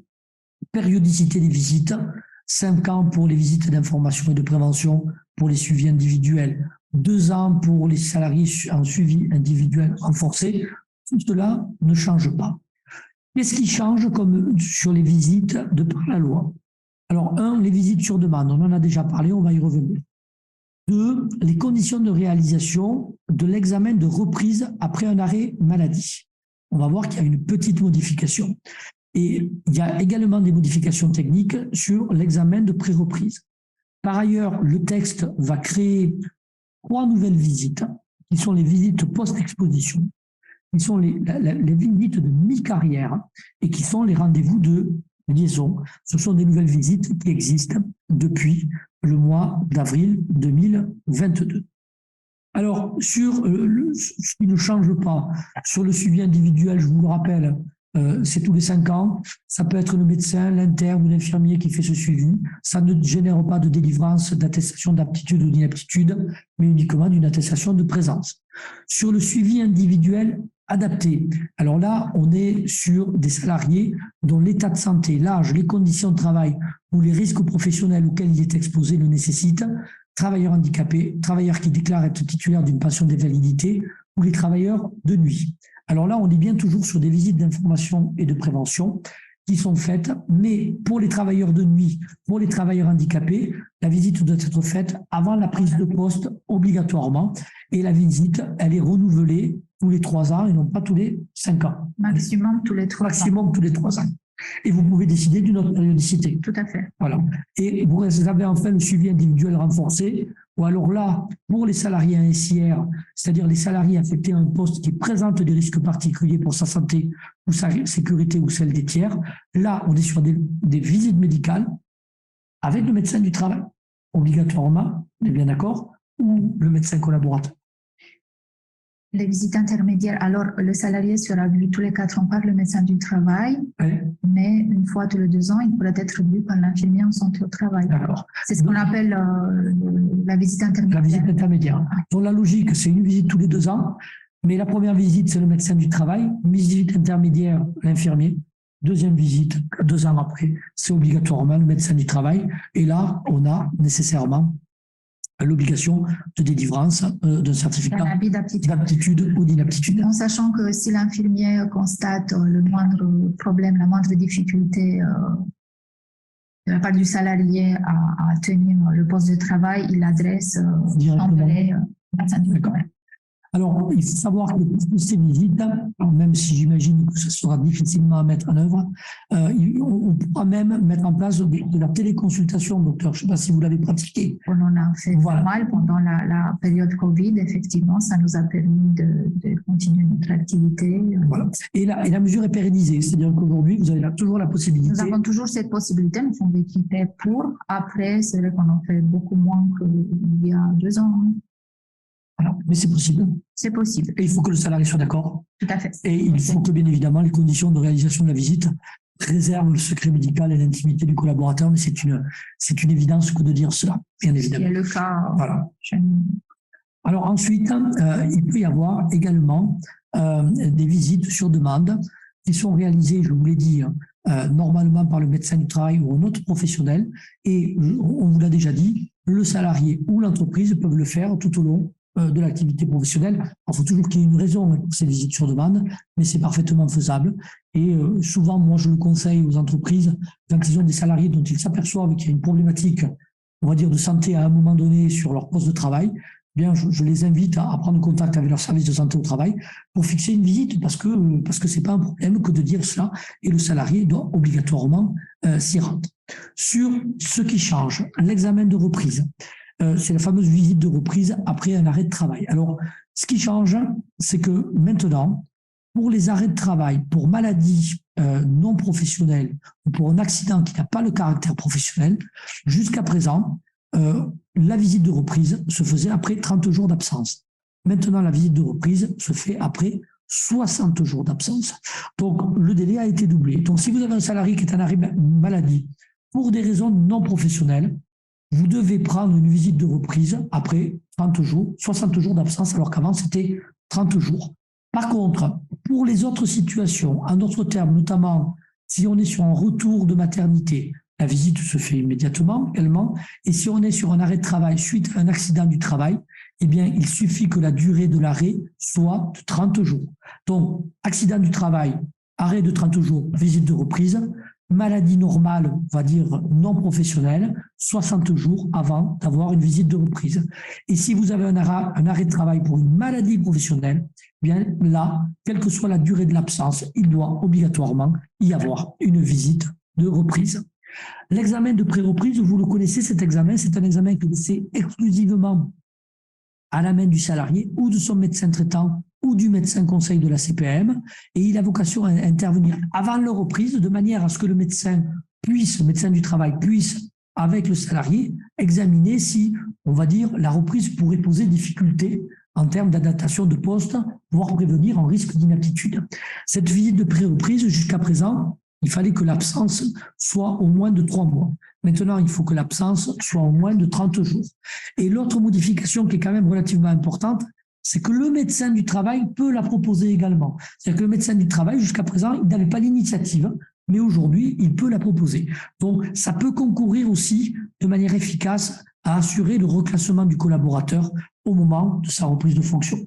périodicité des visites, 5 ans pour les visites d'information et de prévention pour les suivis individuels, 2 ans pour les salariés en suivi individuel renforcé, tout cela ne change pas. Qu'est-ce qui change comme sur les visites de par la loi? Alors, 1, les visites sur demande, on en a déjà parlé, on va y revenir. 2, les conditions de réalisation de l'examen de reprise après un arrêt maladie. On va voir qu'il y a une petite modification. Et il y a également des modifications techniques sur l'examen de pré-reprise. Par ailleurs, le texte va créer 3 nouvelles visites, qui sont les visites post-exposition, qui sont les visites de mi-carrière et qui sont les rendez-vous de liaison. Ce sont des nouvelles visites qui existent depuis le mois d'avril 2022. Alors, sur ce qui ne change pas, sur le suivi individuel, je vous le rappelle, c'est tous les 5 ans. Ça peut être le médecin, l'interne ou l'infirmier qui fait ce suivi. Ça ne génère pas de délivrance d'attestation d'aptitude ou d'inaptitude, mais uniquement d'une attestation de présence. Sur le suivi individuel adapté, alors là, on est sur des salariés dont l'état de santé, l'âge, les conditions de travail ou les risques professionnels auxquels il est exposé le nécessitent, travailleurs handicapés, travailleurs qui déclarent être titulaires d'une pension d'invalidité ou les travailleurs de nuit. Alors là, on est bien toujours sur des visites d'information et de prévention qui sont faites, mais pour les travailleurs de nuit, pour les travailleurs handicapés, la visite doit être faite avant la prise de poste obligatoirement et la visite, elle est renouvelée tous les 3 ans et non pas tous les 5 ans. Maximum tous les 3 ans. Maximum tous les 3 ans. Et vous pouvez décider d'une autre périodicité. Tout à fait. Voilà. Et vous avez enfin le suivi individuel renforcé, ou alors là, pour les salariés en SIR, c'est-à-dire les salariés affectés à un poste qui présente des risques particuliers pour sa santé ou sa sécurité ou celle des tiers, là, on est sur des visites médicales avec le médecin du travail, obligatoirement, on est bien d'accord, ou le médecin collaborateur. Les visites intermédiaires, alors le salarié sera vu tous les 4 ans par le médecin du travail, mais une fois tous les 2 ans, il pourrait être vu par l'infirmier en santé au travail. D'accord. C'est ce qu'on appelle la visite intermédiaire. La visite intermédiaire. Dans la logique, c'est une visite tous les 2 ans, mais la première visite, c'est le médecin du travail, visite intermédiaire, l'infirmier. Deuxième visite, 2 ans après, c'est obligatoirement le médecin du travail. Et là, on a nécessairement l'obligation de délivrance d'un certificat d'aptitude ou d'inaptitude. En sachant que si l'infirmier constate le moindre problème, la moindre difficulté de la part du salarié à tenir le poste de travail, il adresse directement au médecin du travail. Alors, il faut savoir que pour ces visites, même si j'imagine que ce sera difficilement à mettre en œuvre, on pourra même mettre en place de la téléconsultation, docteur. Je ne sais pas si vous l'avez pratiqué. On en a fait pas mal pendant la période Covid. Effectivement, ça nous a permis de continuer notre activité. Voilà. Et la mesure est pérennisée, c'est-à-dire qu'aujourd'hui, vous avez toujours la possibilité. Nous avons toujours cette possibilité. Nous sommes équipés pour. Après, c'est vrai qu'on en fait beaucoup moins qu'il y a 2 ans. Alors, mais c'est possible. C'est possible. Et il faut que le salarié soit d'accord. Tout à fait. Et il faut que, bien évidemment, les conditions de réalisation de la visite préservent le secret médical et l'intimité du collaborateur, mais c'est une évidence que de dire cela, bien évidemment. C'est le cas. Voilà. Alors ensuite, il peut y avoir également des visites sur demande qui sont réalisées, je vous l'ai dit, normalement par le médecin du travail ou un autre professionnel. Et on vous l'a déjà dit, le salarié ou l'entreprise peuvent le faire tout au long de l'activité professionnelle. Il faut toujours qu'il y ait une raison pour ces visites sur demande, mais c'est parfaitement faisable. Et souvent, moi, je le conseille aux entreprises, quand ils ont des salariés dont ils s'aperçoivent qu'il y a une problématique, on va dire, de santé à un moment donné sur leur poste de travail, eh bien, je les invite à prendre contact avec leur service de santé au travail pour fixer une visite, parce que c'est pas un problème que de dire cela, et le salarié doit obligatoirement s'y rendre. Sur ce qui change, l'examen de reprise. C'est la fameuse visite de reprise après un arrêt de travail. Alors, ce qui change, c'est que maintenant, pour les arrêts de travail, pour maladie non professionnelle ou pour un accident qui n'a pas le caractère professionnel, jusqu'à présent, la visite de reprise se faisait après 30 jours d'absence. Maintenant, la visite de reprise se fait après 60 jours d'absence. Donc, le délai a été doublé. Donc, si vous avez un salarié qui est en arrêt maladie pour des raisons non professionnelles, vous devez prendre une visite de reprise après 30 jours, 60 jours d'absence, alors qu'avant, c'était 30 jours. Par contre, pour les autres situations, en d'autres termes, notamment si on est sur un retour de maternité, la visite se fait immédiatement également. Et si on est sur un arrêt de travail suite à un accident du travail, eh bien, il suffit que la durée de l'arrêt soit de 30 jours. Donc, accident du travail, arrêt de 30 jours, visite de reprise. Maladie normale, on va dire non professionnelle, 60 jours avant d'avoir une visite de reprise. Et si vous avez un arrêt de travail pour une maladie professionnelle, bien là, quelle que soit la durée de l'absence, il doit obligatoirement y avoir une visite de reprise. L'examen de pré-reprise, vous le connaissez, cet examen, c'est un examen qui est laissé exclusivement à la main du salarié ou de son médecin traitant ou du médecin conseil de la CPAM, et il a vocation à intervenir avant la reprise de manière à ce que le médecin du travail puisse, avec le salarié, examiner si, on va dire, la reprise pourrait poser difficulté en termes d'adaptation de poste, voire prévenir un risque d'inaptitude. Cette visite de pré-reprise, jusqu'à présent, il fallait que l'absence soit au moins de 3 mois. Maintenant, il faut que l'absence soit au moins de 30 jours. Et l'autre modification qui est quand même relativement importante, c'est que le médecin du travail peut la proposer également. C'est-à-dire que le médecin du travail, jusqu'à présent, il n'avait pas l'initiative, mais aujourd'hui, il peut la proposer. Donc, ça peut concourir aussi de manière efficace à assurer le reclassement du collaborateur au moment de sa reprise de fonction.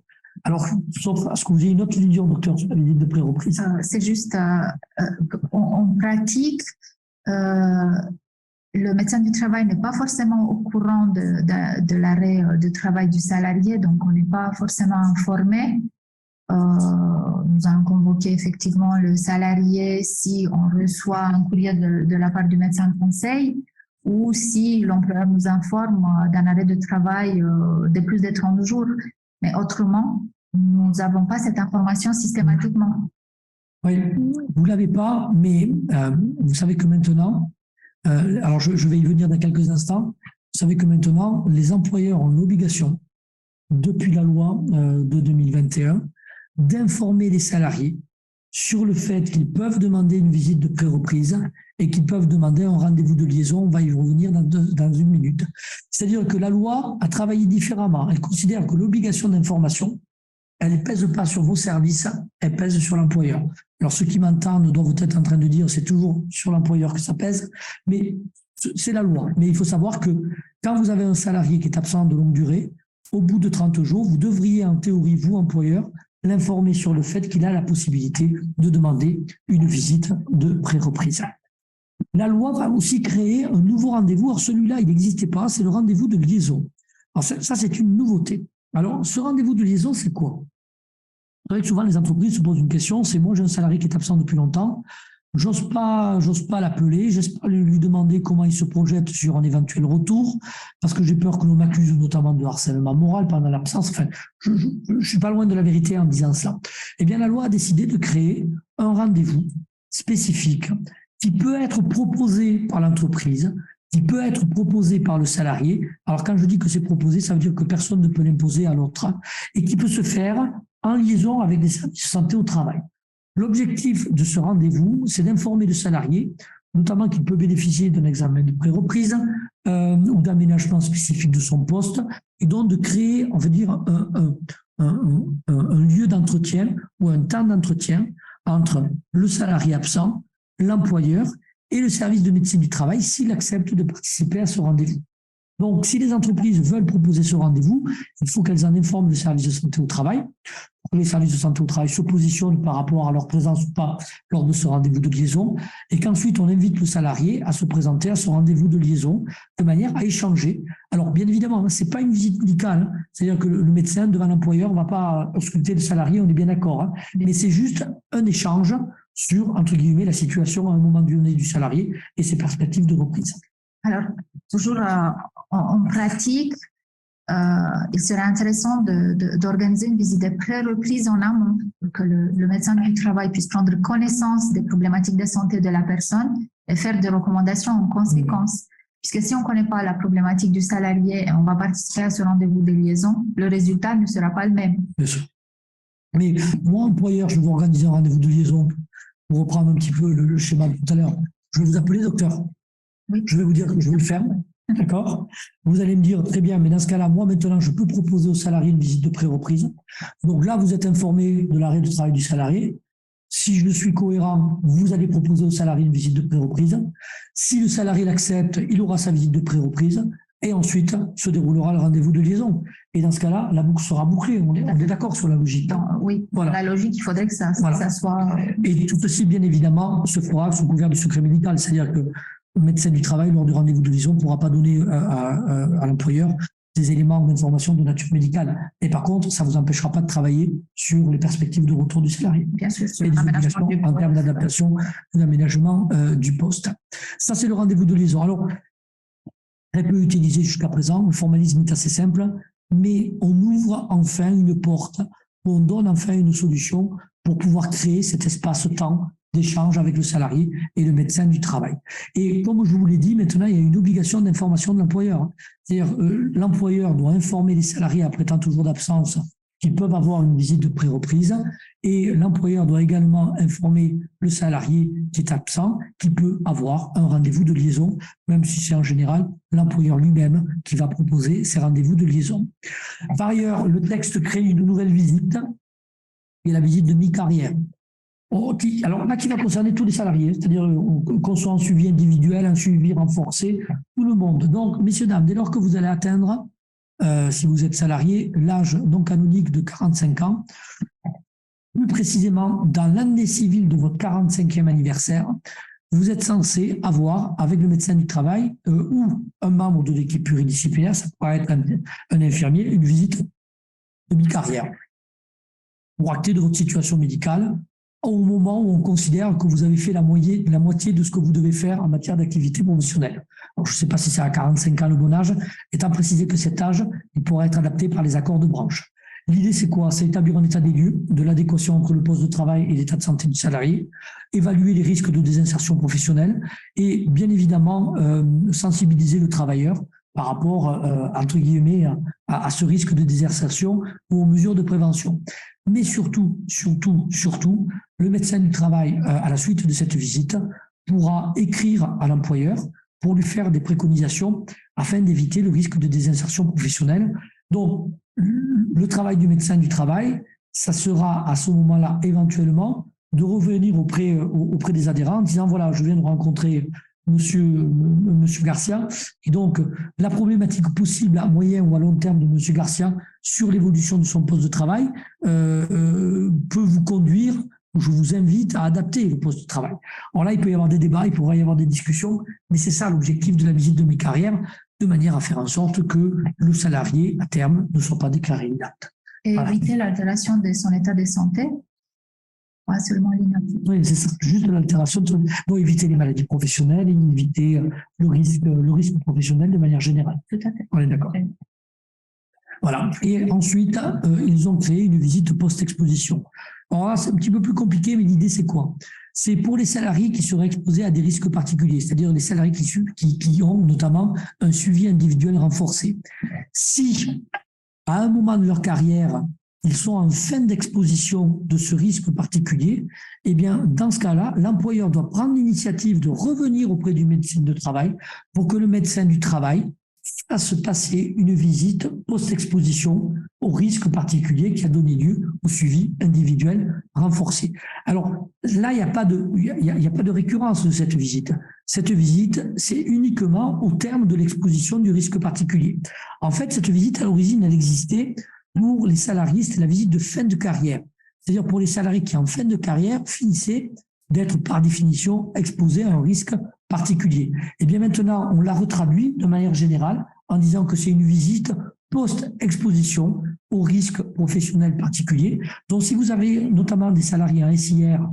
Alors, sauf à ce que vous ayez une autre vision, docteur, sur la visite de pré-reprise. C'est juste, en pratique, le médecin du travail n'est pas forcément au courant de l'arrêt de travail du salarié, donc on n'est pas forcément informé. Nous allons convoquer effectivement le salarié si on reçoit un courrier de la part du médecin de conseil ou si l'employeur nous informe d'un arrêt de travail de plus de 30 jours. Mais autrement, nous n'avons pas cette information systématiquement. Oui, vous ne l'avez pas, mais vous savez que maintenant, alors je vais y venir dans quelques instants, vous savez que maintenant, les employeurs ont l'obligation, depuis la loi de 2021, d'informer les salariés sur le fait qu'ils peuvent demander une visite de pré-reprise et qu'ils peuvent demander un rendez-vous de liaison. On va y revenir dans une minute. C'est-à-dire que la loi a travaillé différemment. Elle considère que l'obligation d'information, elle ne pèse pas sur vos services, elle pèse sur l'employeur. Alors ceux qui m'entendent doivent être en train de dire c'est toujours sur l'employeur que ça pèse, mais c'est la loi. Mais il faut savoir que quand vous avez un salarié qui est absent de longue durée, au bout de 30 jours, vous devriez en théorie, vous, employeur, l'informer sur le fait qu'il a la possibilité de demander une visite de pré-reprise. La loi va aussi créer un nouveau rendez-vous. Alors celui-là, il n'existait pas, c'est le rendez-vous de liaison. Alors ça, c'est une nouveauté. Alors, ce rendez-vous de liaison, c'est quoi? C'est vrai que souvent, les entreprises se posent une question, c'est moi, j'ai un salarié qui est absent depuis longtemps, j'ose pas l'appeler, j'ose pas lui demander comment il se projette sur un éventuel retour, parce que j'ai peur que l'on m'accuse notamment de harcèlement moral pendant l'absence. Enfin, je suis pas loin de la vérité en disant cela. Eh bien, la loi a décidé de créer un rendez-vous spécifique qui peut être proposé par l'entreprise, qui peut être proposé par le salarié. Alors, quand je dis que c'est proposé, ça veut dire que personne ne peut l'imposer à l'autre, et qui peut se faire en liaison avec les services de santé au travail. L'objectif de ce rendez-vous, c'est d'informer le salarié, notamment qu'il peut bénéficier d'un examen de pré-reprise ou d'aménagement spécifique de son poste, et donc de créer, on va dire, un lieu d'entretien ou un temps d'entretien entre le salarié absent, l'employeur et le service de médecine du travail s'il accepte de participer à ce rendez-vous. Donc, si les entreprises veulent proposer ce rendez-vous, il faut qu'elles en informent le service de santé au travail. Les services de santé au travail se positionnent par rapport à leur présence ou pas lors de ce rendez-vous de liaison, et qu'ensuite on invite le salarié à se présenter à ce rendez-vous de liaison de manière à échanger. Alors bien évidemment, ce n'est pas une visite médicale, c'est-à-dire que le médecin devant l'employeur ne va pas ausculter le salarié, on est bien d'accord, hein, mais c'est juste un échange sur, entre guillemets, la situation à un moment donné du salarié et ses perspectives de reprise. Alors, toujours en pratique, il serait intéressant d'organiser une visite de pré-reprise en amont pour que le médecin du travail puisse prendre connaissance des problématiques de santé de la personne et faire des recommandations en conséquence. Puisque si on ne connaît pas la problématique du salarié et on va participer à ce rendez-vous de liaison, le résultat ne sera pas le même. Bien sûr. Mais moi, employeur, je vais vous organiser un rendez-vous de liaison pour reprendre un petit peu le schéma de tout à l'heure. Je vais vous appeler, docteur. Oui. Je vais vous dire que je vais le faire. D'accord? Vous allez me dire, très bien, mais dans ce cas-là, moi, maintenant, je peux proposer au salarié une visite de pré-reprise. Donc là, vous êtes informé de l'arrêt de travail du salarié. Si je suis cohérent, vous allez proposer au salarié une visite de pré-reprise. Si le salarié l'accepte, il aura sa visite de pré-reprise. Et ensuite, se déroulera le rendez-vous de liaison. Et dans ce cas-là, la boucle sera bouclée. On est d'accord sur la logique. Oui, voilà. La logique, il faudrait que ça soit... Et tout ceci, bien évidemment, se fera sous couvert du secret médical. C'est-à-dire que le médecin du travail, lors du rendez-vous de liaison, ne pourra pas donner à l'employeur des éléments d'information de nature médicale. Et par contre, ça ne vous empêchera pas de travailler sur les perspectives de retour du salarié. Bien sûr, et les obligations en termes d'adaptation ou d'aménagement du poste. Ça, c'est le rendez-vous de liaison. Alors, très peu utilisé jusqu'à présent, le formalisme est assez simple, mais on ouvre enfin une porte, on donne enfin une solution pour pouvoir créer cet espace-temps d'échange avec le salarié et le médecin du travail. Et comme je vous l'ai dit, maintenant, il y a une obligation d'information de l'employeur. C'est-à-dire l'employeur doit informer les salariés après tant de jours d'absence qu'ils peuvent avoir une visite de pré-reprise, et l'employeur doit également informer le salarié qui est absent qu'il peut avoir un rendez-vous de liaison, même si c'est en général l'employeur lui-même qui va proposer ces rendez-vous de liaison. Par ailleurs, le texte crée une nouvelle visite, qui est la visite de mi-carrière. Alors là, qui va concerner tous les salariés, c'est-à-dire qu'on soit en suivi individuel, en suivi renforcé, tout le monde. Donc, messieurs, dames, dès lors que vous allez atteindre, si vous êtes salarié, l'âge non canonique de 45 ans, plus précisément dans l'année civile de votre 45e anniversaire, vous êtes censé avoir, avec le médecin du travail ou un membre de l'équipe pluridisciplinaire, ça pourrait être un infirmier, une visite de mi-carrière, pour acter de votre situation médicale, au moment où on considère que vous avez fait la moitié de ce que vous devez faire en matière d'activité professionnelle. Alors, je ne sais pas si c'est à 45 ans le bon âge, étant précisé que cet âge il pourra être adapté par les accords de branche. L'idée, c'est quoi? C'est établir un état des lieux de l'adéquation entre le poste de travail et l'état de santé du salarié, évaluer les risques de désinsertion professionnelle et, bien évidemment, sensibiliser le travailleur par rapport, entre guillemets, à ce risque de désinsertion ou aux mesures de prévention. Mais surtout, le médecin du travail, à la suite de cette visite, pourra écrire à l'employeur pour lui faire des préconisations afin d'éviter le risque de désinsertion professionnelle. Donc, le travail du médecin du travail, ça sera à ce moment-là, éventuellement, de revenir auprès des adhérents en disant, voilà, je viens de rencontrer Monsieur Garcia, et donc la problématique possible à moyen ou à long terme de Monsieur Garcia sur l'évolution de son poste de travail peut vous conduire, je vous invite à adapter le poste de travail. Alors là, il peut y avoir des débats, il pourrait y avoir des discussions, mais c'est ça l'objectif de la visite de mi-carrière, de manière à faire en sorte que le salarié, à terme, ne soit pas déclaré inapte. Et voilà. Éviter l'altération de son état de santé. Pas seulement l'inaptitude. Oui, c'est ça, juste l'altération. Bon, éviter les maladies professionnelles et éviter le risque professionnel de manière générale. Tout à fait. On est d'accord. Voilà. Et ensuite, ils ont créé une visite post-exposition. Alors là, c'est un petit peu plus compliqué, mais l'idée, c'est quoi? C'est pour les salariés qui seraient exposés à des risques particuliers, c'est-à-dire les salariés qui ont notamment un suivi individuel renforcé. Si, à un moment de leur carrière, ils sont en fin d'exposition de ce risque particulier, eh bien, dans ce cas-là, l'employeur doit prendre l'initiative de revenir auprès du médecin de travail pour que le médecin du travail fasse passer une visite post-exposition au risque particulier qui a donné lieu au suivi individuel renforcé. Alors là, il n'y a pas de récurrence de cette visite. Cette visite, c'est uniquement au terme de l'exposition du risque particulier. En fait, cette visite, à l'origine, elle existait pour les salariés, c'était la visite de fin de carrière. C'est-à-dire pour les salariés qui, en fin de carrière, finissaient d'être par définition exposés à un risque particulier. Et bien maintenant, on l'a retraduit de manière générale en disant que c'est une visite post-exposition au risque professionnel particulier. Donc, si vous avez notamment des salariés en SIR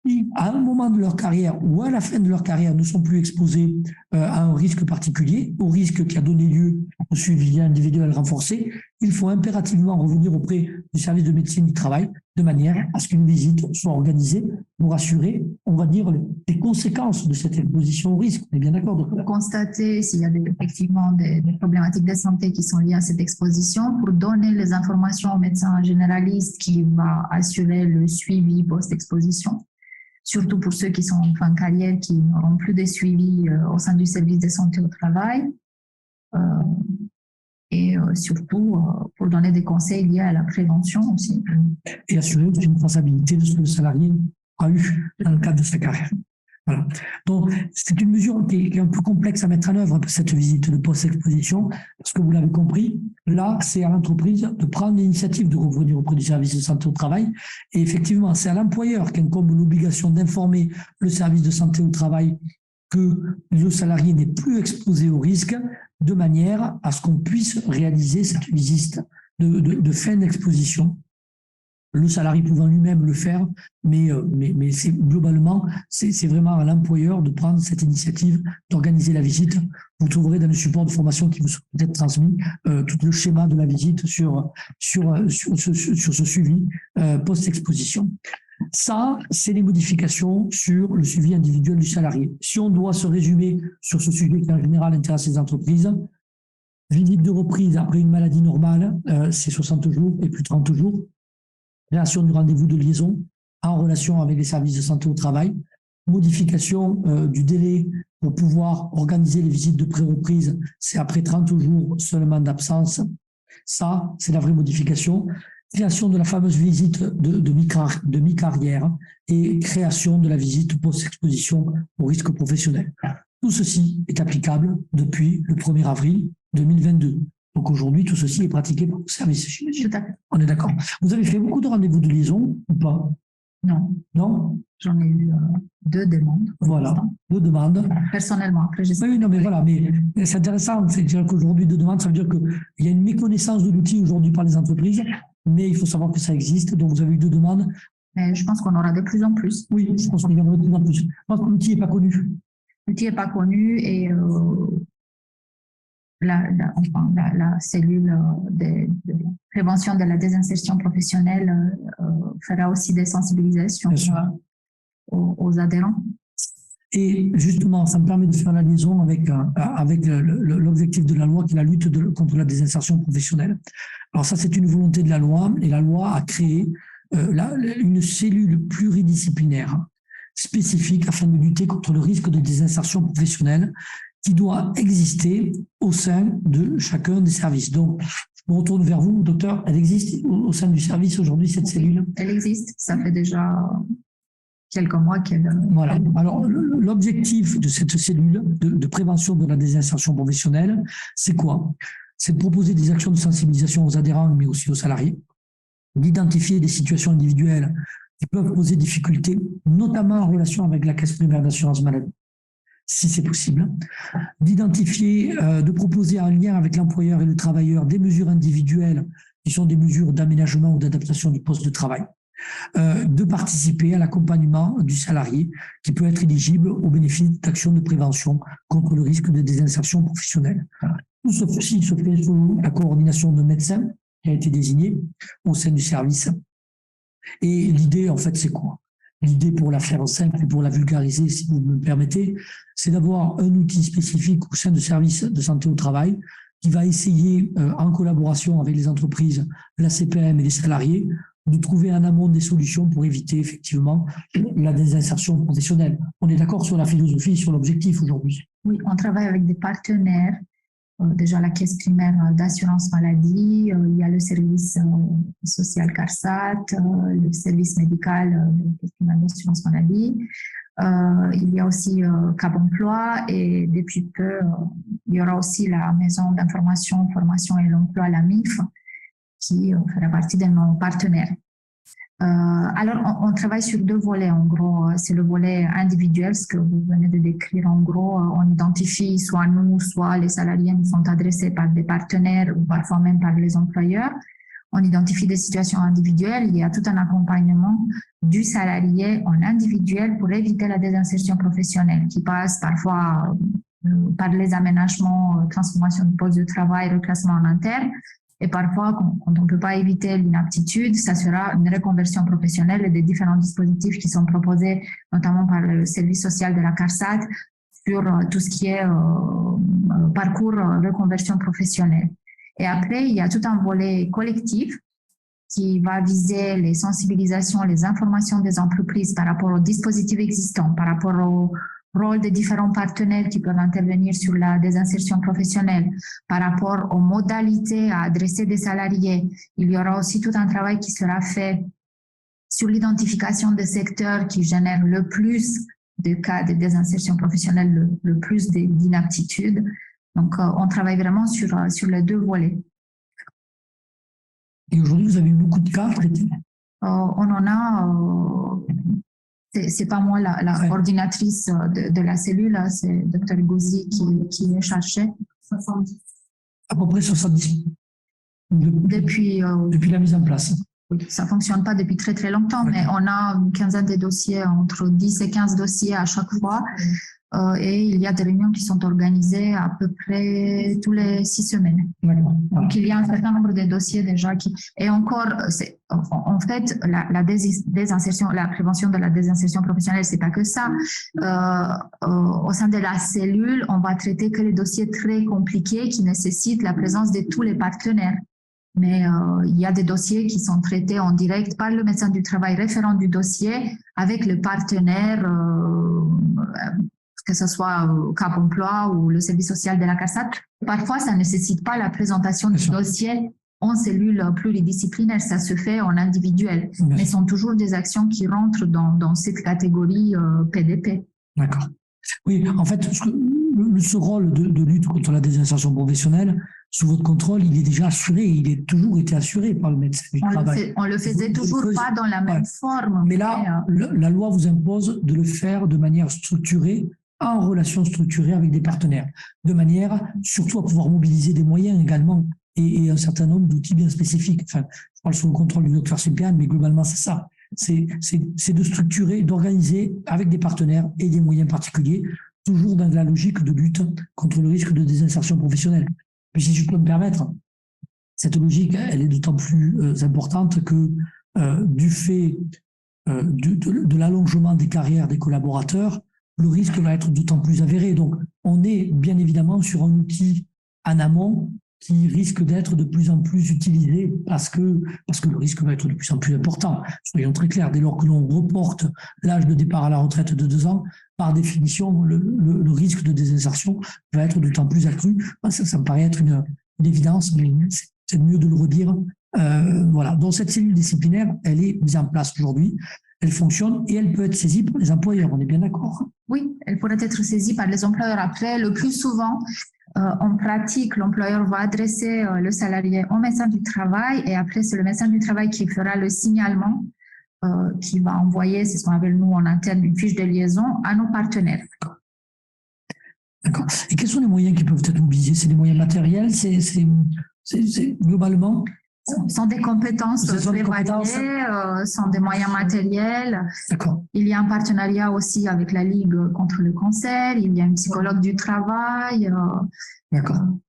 qui, à un moment de leur carrière ou à la fin de leur carrière, ne sont plus exposés à un risque particulier, au risque qui a donné lieu au suivi individuel renforcé, il faut impérativement revenir auprès du service de médecine du travail de manière à ce qu'une visite soit organisée pour assurer, on va dire, les conséquences de cette exposition au risque. On est bien d'accord, docteur? Constater s'il y a effectivement des problématiques de santé qui sont liées à cette exposition pour donner les informations au médecin généraliste qui va assurer le suivi post-exposition, surtout pour ceux qui sont en fin de carrière, qui n'auront plus de suivi au sein du service de santé au travail. Et surtout pour donner des conseils liés à la prévention aussi. Et assurer une traçabilité de ce que le salarié a eu dans le cadre de sa carrière. Voilà. Donc, c'est une mesure qui est un peu complexe à mettre en œuvre, cette visite de post-exposition, parce que vous l'avez compris, là, c'est à l'entreprise de prendre l'initiative de revenir auprès du service de santé au travail. Et effectivement, c'est à l'employeur qu'incombe l'obligation d'informer le service de santé au travail que le salarié n'est plus exposé au risque, de manière à ce qu'on puisse réaliser cette visite de fin d'exposition. Le salarié pouvant lui-même le faire, mais c'est globalement, c'est vraiment à l'employeur de prendre cette initiative, d'organiser la visite. Vous trouverez dans le support de formation qui vous sera peut-être transmis tout le schéma de la visite sur ce suivi post-exposition. Ça, c'est les modifications sur le suivi individuel du salarié. Si on doit se résumer sur ce sujet qui en général intéresse les entreprises, visite de reprise après une maladie normale, c'est 60 jours et plus 30 jours. Création du rendez-vous de liaison en relation avec les services de santé au travail. Modification du délai pour pouvoir organiser les visites de pré-reprise, c'est après 30 jours seulement d'absence. Ça, c'est la vraie modification. Création de la fameuse visite de mi-carrière et création de la visite post-exposition au risque professionnel. Tout ceci est applicable depuis le 1er avril 2022. Donc aujourd'hui, tout ceci est pratiqué par le service. On est d'accord. Vous avez fait beaucoup de rendez-vous de liaison ou pas? Non. Non? J'en ai eu 2 demandes. Voilà, 2 demandes. Personnellement, après, je sais. Oui, non, mais voilà, mais c'est intéressant. C'est-à-dire qu'aujourd'hui, 2 demandes, ça veut dire qu'il y a une méconnaissance de l'outil aujourd'hui par les entreprises, mais il faut savoir que ça existe. Donc, vous avez eu 2 demandes. Mais je pense qu'on aura de plus en plus. Oui, je pense qu'on y en aura de plus en plus. Je pense que l'outil n'est pas connu. L'outil n'est pas connu et la cellule de prévention de la désinsertion professionnelle fera aussi des sensibilisations aux adhérents. Et justement, ça me permet de faire la liaison avec l'objectif de la loi qui est la lutte contre la désinsertion professionnelle. Alors ça, c'est une volonté de la loi, et la loi a créé une cellule pluridisciplinaire spécifique afin de lutter contre le risque de désinsertion professionnelle qui doit exister au sein de chacun des services. Donc, je me retourne vers vous, docteur. Elle existe au sein du service aujourd'hui, cette cellule? Elle existe, ça fait déjà quelques mois qu'elle... Voilà. Alors, l'objectif de cette cellule de prévention de la désinsertion professionnelle, c'est quoi? C'est de proposer des actions de sensibilisation aux adhérents, mais aussi aux salariés, d'identifier des situations individuelles qui peuvent poser difficulté, notamment en relation avec la caisse primaire d'assurance maladie, si c'est possible, d'identifier, de proposer en lien avec l'employeur et le travailleur des mesures individuelles qui sont des mesures d'aménagement ou d'adaptation du poste de travail, de participer à l'accompagnement du salarié qui peut être éligible au bénéfice d'actions de prévention contre le risque de désinsertion professionnelle. Tout ceci se fait sous la coordination de médecins qui a été désigné au sein du service. Et l'idée, en fait, c'est quoi? L'idée, pour la faire simple et pour la vulgariser, si vous me permettez, c'est d'avoir un outil spécifique au sein du service de santé au travail qui va essayer, en collaboration avec les entreprises, la CPM et les salariés, de trouver en amont des solutions pour éviter effectivement la désinsertion professionnelle. On est d'accord sur la philosophie, sur l'objectif aujourd'hui? Oui, on travaille avec des partenaires déjà la caisse primaire d'assurance maladie, il y a le service social CARSAT, le service médical de la caisse primaire d'assurance maladie. Il y a aussi Cap Emploi et depuis peu, il y aura aussi la maison d'information, formation et l'emploi, la MIF, qui fera partie de nos partenaires. Alors, on travaille sur deux volets, en gros. C'est le volet individuel, ce que vous venez de décrire. En gros, on identifie soit nous, soit les salariés nous sont adressés par des partenaires ou parfois même par les employeurs. On identifie des situations individuelles. Il y a tout un accompagnement du salarié en individuel pour éviter la désinsertion professionnelle qui passe parfois par les aménagements, transformation de poste de travail, reclassement en interne. Et parfois, quand on ne peut pas éviter l'inaptitude, ça sera une reconversion professionnelle et des différents dispositifs qui sont proposés, notamment par le service social de la CARSAT, sur tout ce qui est parcours reconversion professionnelle. Et après, il y a tout un volet collectif qui va viser les sensibilisations, les informations des entreprises par rapport aux dispositifs existants, par rapport au rôle des différents partenaires qui peuvent intervenir sur la désinsertion professionnelle, par rapport aux modalités à adresser des salariés. Il y aura aussi tout un travail qui sera fait sur l'identification des secteurs qui génèrent le plus de cas de désinsertion professionnelle, le plus d'inaptitude. Donc, on travaille vraiment sur les deux volets. Et aujourd'hui, vous avez eu beaucoup de cas traités? On en a, c'est pas moi la coordinatrice de la cellule, c'est Dr Gouzi qui est chargé. 70. À peu près 70. Depuis la mise en place. Oui, ça ne fonctionne pas depuis très très longtemps, mais on a une quinzaine de dossiers, entre 10 et 15 dossiers à chaque fois. Et il y a des réunions qui sont organisées à peu près tous les 6 semaines. Donc, il y a un certain nombre de dossiers déjà qui... Et encore, en fait, la désinsertion, la prévention de la désinsertion professionnelle, c'est pas que ça. Au sein de la cellule, on va traiter que les dossiers très compliqués qui nécessitent la présence de tous les partenaires. Mais il y a des dossiers qui sont traités en direct par le médecin du travail référent du dossier avec le partenaire, que ce soit Cap Emploi ou le service social de la CARSAT. Parfois, ça ne nécessite pas la présentation du dossier en cellule pluridisciplinaire, ça se fait en individuel. Mais ce sont toujours des actions qui rentrent dans cette catégorie PDP. D'accord. Oui, en fait, ce rôle de lutte contre la désinsertion professionnelle, sous votre contrôle, il est déjà assuré, il est toujours été assuré par le médecin du travail. On le faisait toujours pas dans la même forme. Mais là, la loi vous impose de le faire de manière structurée, en relation structurée avec des partenaires, de manière surtout à pouvoir mobiliser des moyens également et un certain nombre d'outils bien spécifiques. Enfin, je parle sous le contrôle du docteur Simpean, mais globalement, c'est ça. C'est de structurer, d'organiser avec des partenaires et des moyens particuliers, toujours dans la logique de lutte contre le risque de désinsertion professionnelle. Mais si je peux me permettre, cette logique, elle est d'autant plus importante que du fait de l'allongement des carrières des collaborateurs, le risque va être d'autant plus avéré. Donc, on est bien évidemment sur un outil en amont qui risque d'être de plus en plus utilisé parce que le risque va être de plus en plus important. Soyons très clairs, dès lors que l'on reporte l'âge de départ à la retraite de 2 ans, par définition, le risque de désinsertion va être d'autant plus accru. Ça me paraît être une évidence, mais c'est mieux de le redire. Voilà. Donc, cette cellule disciplinaire, elle est mise en place aujourd'hui. Elle fonctionne et elle peut être saisie par les employeurs, on est bien d'accord? Oui, elle pourrait être saisie par les employeurs. Après, le plus souvent, en pratique, l'employeur va adresser le salarié au médecin du travail et après, c'est le médecin du travail qui fera le signalement, qui va envoyer, c'est ce qu'on appelle nous en interne, une fiche de liaison à nos partenaires. D'accord. Et quels sont les moyens qui peuvent être mobilisés? C'est des moyens matériels? C'est globalement? Ce sont des compétences prévaliées, sont des moyens matériels. D'accord. Il y a un partenariat aussi avec la Ligue contre le cancer, il y a une psychologue du travail,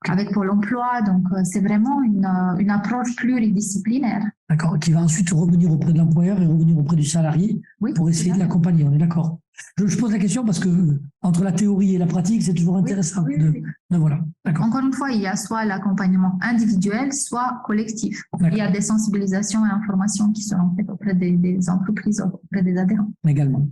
avec Pôle emploi. Donc, c'est vraiment une approche pluridisciplinaire. D'accord, qui va ensuite revenir auprès de l'employeur et revenir auprès du salarié pour essayer de l'accompagner, on est d'accord. Je pose la question parce que entre la théorie et la pratique, c'est toujours intéressant. Voilà. Encore une fois, il y a soit l'accompagnement individuel, soit collectif. Il y a des sensibilisations et informations qui seront faites auprès des entreprises, auprès des adhérents. Également.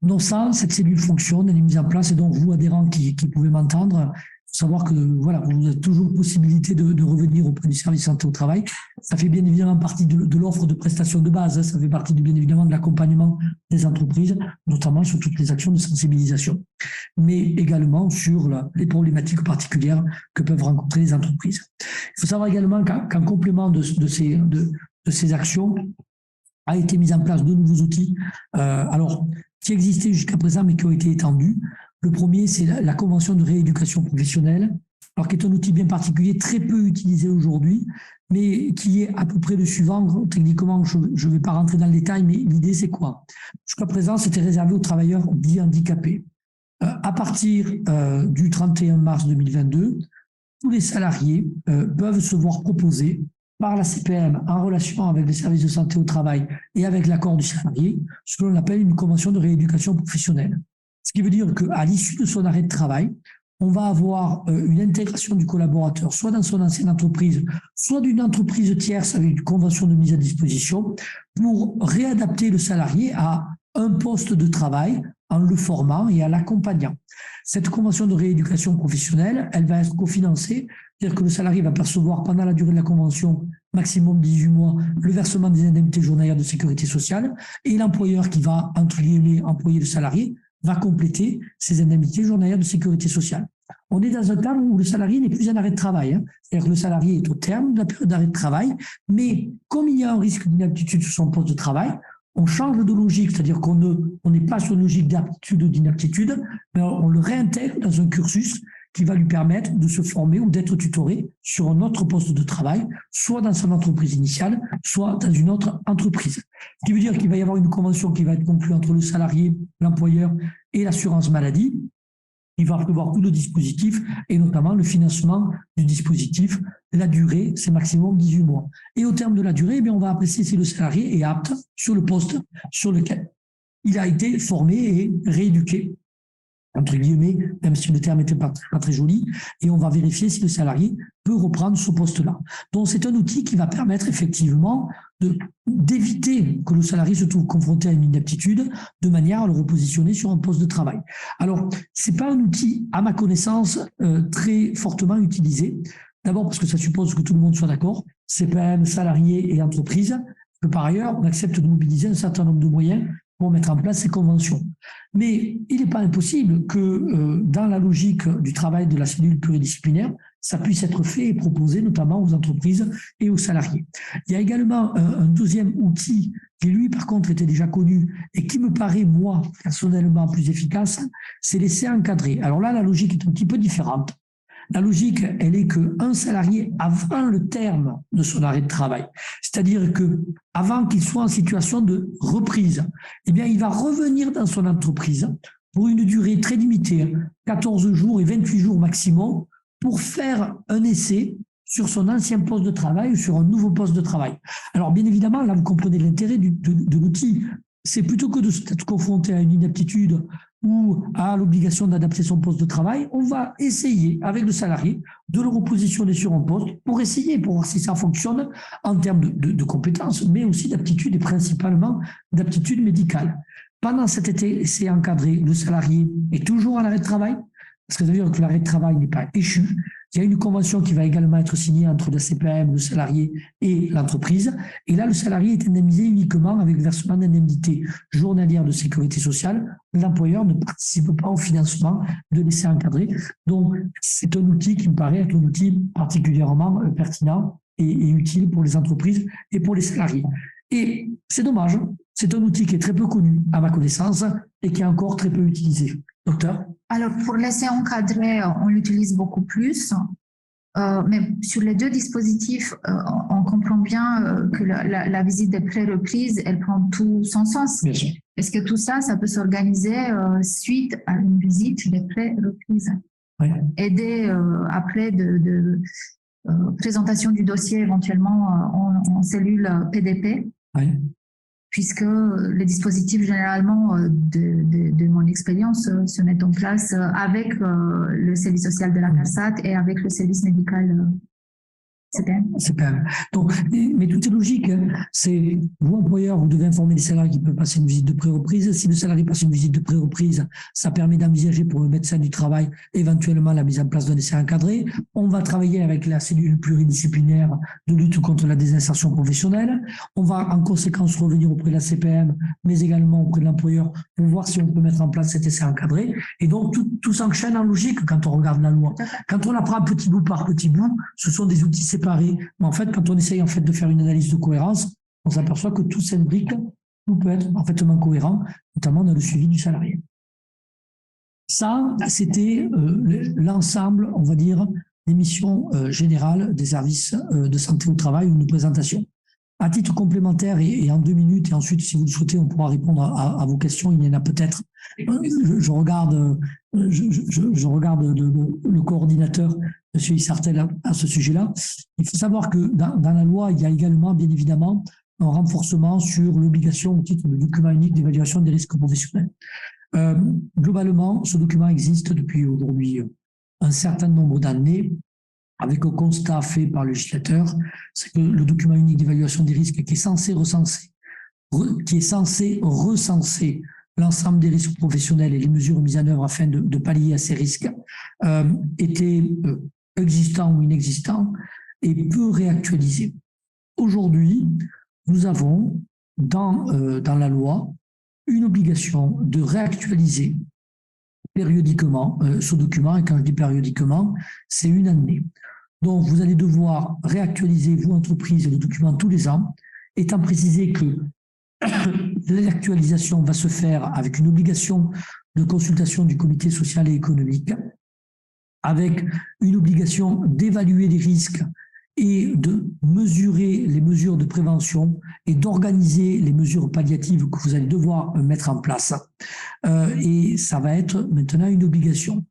Donc ça, cette cellule fonctionne, elle est mise en place et donc vous, adhérents qui pouvez m'entendre, savoir que voilà, vous avez toujours possibilité de revenir auprès du service santé au travail. Ça fait bien évidemment partie de l'offre de prestations de base, hein, ça fait partie bien évidemment de l'accompagnement des entreprises, notamment sur toutes les actions de sensibilisation, mais également sur les problématiques particulières que peuvent rencontrer les entreprises. Il faut savoir également qu'en complément de ces actions, a été mis en place de nouveaux outils, qui existaient jusqu'à présent, mais qui ont été étendus. Le premier, c'est la convention de rééducation professionnelle, alors qui est un outil bien particulier, très peu utilisé aujourd'hui, mais qui est à peu près le suivant. Techniquement, je ne vais pas rentrer dans le détail, mais l'idée, c'est quoi? Jusqu'à présent, c'était réservé aux travailleurs dits handicapés. À partir du 31 mars 2022, tous les salariés peuvent se voir proposer par la CPM en relation avec les services de santé au travail et avec l'accord du salarié, ce que l'on appelle une convention de rééducation professionnelle. Ce qui veut dire qu'à l'issue de son arrêt de travail, on va avoir une intégration du collaborateur, soit dans son ancienne entreprise, soit d'une entreprise tierce avec une convention de mise à disposition, pour réadapter le salarié à un poste de travail en le formant et en l'accompagnant. Cette convention de rééducation professionnelle, elle va être cofinancée, c'est-à-dire que le salarié va percevoir pendant la durée de la convention, maximum 18 mois, le versement des indemnités journalières de sécurité sociale, et l'employeur qui va, entre guillemets, employer le salarié, va compléter ses indemnités journalières de sécurité sociale. On est dans un cadre où le salarié n'est plus en arrêt de travail, hein. C'est-à-dire que le salarié est au terme de la période d'arrêt de travail, mais comme il y a un risque d'inaptitude sur son poste de travail, on change de logique, c'est-à-dire qu'on n'est pas sur une logique d'aptitude ou d'inaptitude, mais on le réintègre dans un cursus qui va lui permettre de se former ou d'être tutoré sur un autre poste de travail, soit dans son entreprise initiale, soit dans une autre entreprise. Ce qui veut dire qu'il va y avoir une convention qui va être conclue entre le salarié, l'employeur et l'assurance maladie. Il va prévoir tout le dispositif et notamment le financement du dispositif. La durée, c'est maximum 18 mois. Et au terme de la durée, on va apprécier si le salarié est apte sur le poste sur lequel il a été formé et rééduqué, entre guillemets, même si le terme n'était pas très joli, et on va vérifier si le salarié peut reprendre ce poste-là. Donc, c'est un outil qui va permettre effectivement d'éviter que le salarié se trouve confronté à une inaptitude de manière à le repositionner sur un poste de travail. Alors, ce n'est pas un outil, à ma connaissance, très fortement utilisé. D'abord parce que ça suppose que tout le monde soit d'accord, CPM, salarié et entreprise, que par ailleurs, on accepte de mobiliser un certain nombre de moyens pour mettre en place ces conventions. Mais il n'est pas impossible que dans la logique du travail de la cellule pluridisciplinaire, ça puisse être fait et proposé notamment aux entreprises et aux salariés. Il y a également un deuxième outil qui, lui, par contre, était déjà connu et qui me paraît, moi, personnellement, plus efficace, c'est l'essai encadré. Alors là, la logique est un petit peu différente. La logique, elle est qu'un salarié, avant le terme de son arrêt de travail, c'est-à-dire qu'avant qu'il soit en situation de reprise, eh bien, il va revenir dans son entreprise pour une durée très limitée, 14 jours et 28 jours maximum, pour faire un essai sur son ancien poste de travail ou sur un nouveau poste de travail. Alors, bien évidemment, là, vous comprenez l'intérêt de l'outil. C'est plutôt que de s'être confronté à une inaptitude ou à l'obligation d'adapter son poste de travail, on va essayer avec le salarié de le repositionner sur un poste pour essayer, pour voir si ça fonctionne en termes de compétences, mais aussi d'aptitude et principalement d'aptitude médicale. Pendant cet essai encadré, le salarié est toujours à l'arrêt de travail, parce que ça veut dire que l'arrêt de travail n'est pas échu. Il y a une convention qui va également être signée entre la CPM, le salarié et l'entreprise. Et là, le salarié est indemnisé uniquement avec le versement d'indemnités journalières de sécurité sociale. L'employeur ne participe pas au financement de l'essai encadré. Donc, c'est un outil qui me paraît être un outil particulièrement pertinent et utile pour les entreprises et pour les salariés. Et c'est dommage, c'est un outil qui est très peu connu à ma connaissance et qui est encore très peu utilisé. Docteur ? Alors, pour l'essai encadré, on l'utilise beaucoup plus. Mais sur les deux dispositifs, on comprend bien que la visite des pré-reprises, elle prend tout son sens. Bien sûr. Est-ce que tout ça, ça peut s'organiser suite à une visite des pré-reprises? Oui. Aider après de présentation du dossier éventuellement en cellule PDP. Oui. Puisque les dispositifs, généralement, de mon expérience, se mettent en place avec le service social de la CARSAT et avec le service médical CPM. Donc, mais tout est logique. Hein. C'est vous, employeur, vous devez informer les salariés qui peuvent passer une visite de pré-reprise. Si le salarié passe une visite de pré-reprise, ça permet d'envisager pour le médecin du travail éventuellement la mise en place d'un essai encadré. On va travailler avec la cellule pluridisciplinaire de lutte contre la désinsertion professionnelle. On va en conséquence revenir auprès de la CPM, mais également auprès de l'employeur pour voir si on peut mettre en place cet essai encadré. Et donc, tout s'enchaîne en logique quand on regarde la loi. Quand on apprend petit bout par petit bout, ce sont des outils séparés. Mais en fait, quand on essaye de faire une analyse de cohérence, on s'aperçoit que tout s'imbrique, tout peut être parfaitement cohérent, notamment dans le suivi du salarié. Ça, c'était l'ensemble, on va dire, des missions générales des services de santé au travail, une présentation. À titre complémentaire et en 2 minutes, et ensuite, si vous le souhaitez, on pourra répondre à vos questions. Il y en a peut-être. Je regarde le coordinateur, M. Issartel, à ce sujet-là. Il faut savoir que dans la loi, il y a également, bien évidemment, un renforcement sur l'obligation au titre du document unique d'évaluation des risques professionnels. Globalement, ce document existe depuis aujourd'hui un certain nombre d'années, avec un constat fait par le législateur, c'est que le document unique d'évaluation des risques qui est censé recenser l'ensemble des risques professionnels et les mesures mises en œuvre afin de pallier à ces risques était existant ou inexistant et peu réactualisé. Aujourd'hui, nous avons dans la loi une obligation de réactualiser périodiquement ce document, et quand je dis périodiquement, c'est 1 année. Donc, vous allez devoir réactualiser, vous, entreprise, le document tous les ans, étant précisé que l'actualisation va se faire avec une obligation de consultation du comité social et économique, avec une obligation d'évaluer les risques et de mesurer les mesures de prévention et d'organiser les mesures palliatives que vous allez devoir mettre en place. Et ça va être maintenant une obligation.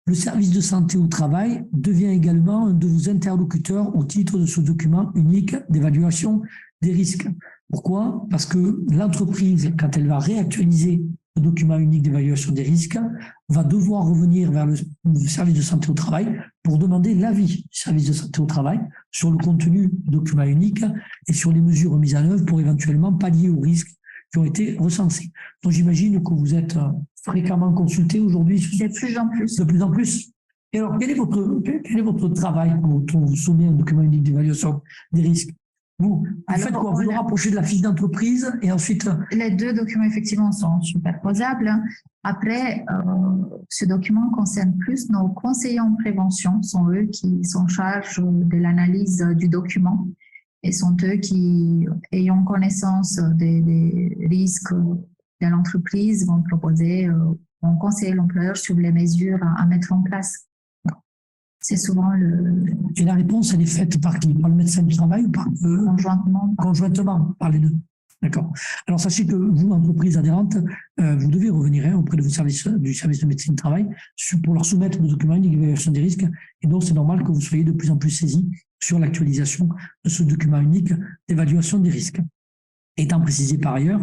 Le service de santé au travail devient également un de vos interlocuteurs au titre de ce document unique d'évaluation des risques. Pourquoi? Parce que l'entreprise, quand elle va réactualiser le document unique d'évaluation des risques, va devoir revenir vers le service de santé au travail pour demander l'avis du service de santé au travail sur le contenu du document unique et sur les mesures mises en œuvre pour éventuellement pallier aux risques qui ont été recensés. Donc j'imagine que vous êtes fréquemment consulté aujourd'hui. De plus en plus. De plus en plus. Et alors, quel est votre travail quand on vous soumet un document unique d'évaluation des risques? Vous faites quoi? Vous le rapprochez de la fiche d'entreprise et ensuite… Les 2 documents, effectivement, sont superposables. Après, ce document concerne plus nos conseillers en prévention. Ce sont eux qui sont en charge de l'analyse du document et sont eux qui, ayant connaissance des risques de l'entreprise, vont proposer, vont conseiller l'employeur sur les mesures à mettre en place. C'est souvent le… Et la réponse, elle est faite par qui? Par le médecin du travail ou par… Conjointement, par les 2. D'accord. Alors, sachez que vous, entreprise adhérente, vous devez revenir auprès de vos services, du service de médecine du travail pour leur soumettre le document d'évaluation des risques. Et donc, c'est normal que vous soyez de plus en plus saisis sur l'actualisation de ce document unique d'évaluation des risques. Étant précisé par ailleurs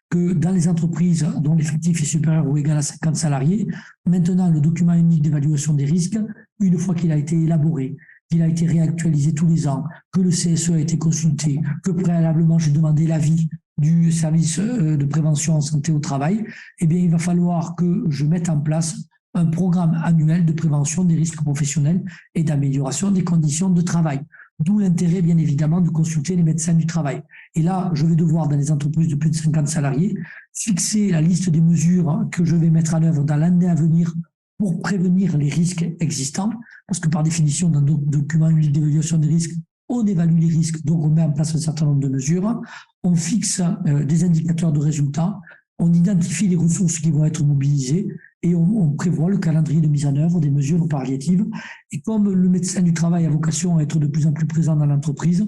que dans les entreprises dont l'effectif est supérieur ou égal à 50 salariés, maintenant, le document unique d'évaluation des risques, une fois qu'il a été élaboré, qu'il a été réactualisé tous les ans, que le CSE a été consulté, que préalablement j'ai demandé l'avis du service de prévention en santé au travail, eh bien, il va falloir que je mette en place un programme annuel de prévention des risques professionnels et d'amélioration des conditions de travail. D'où l'intérêt, bien évidemment, de consulter les médecins du travail. Et là, je vais devoir, dans les entreprises de plus de 50 salariés, fixer la liste des mesures que je vais mettre en œuvre dans l'année à venir pour prévenir les risques existants, parce que par définition, dans nos documents uniques d'évaluation des risques, on évalue les risques, donc on met en place un certain nombre de mesures, on fixe des indicateurs de résultats, on identifie les ressources qui vont être mobilisées et on prévoit le calendrier de mise en œuvre des mesures palliatives. Et comme le médecin du travail a vocation à être de plus en plus présent dans l'entreprise,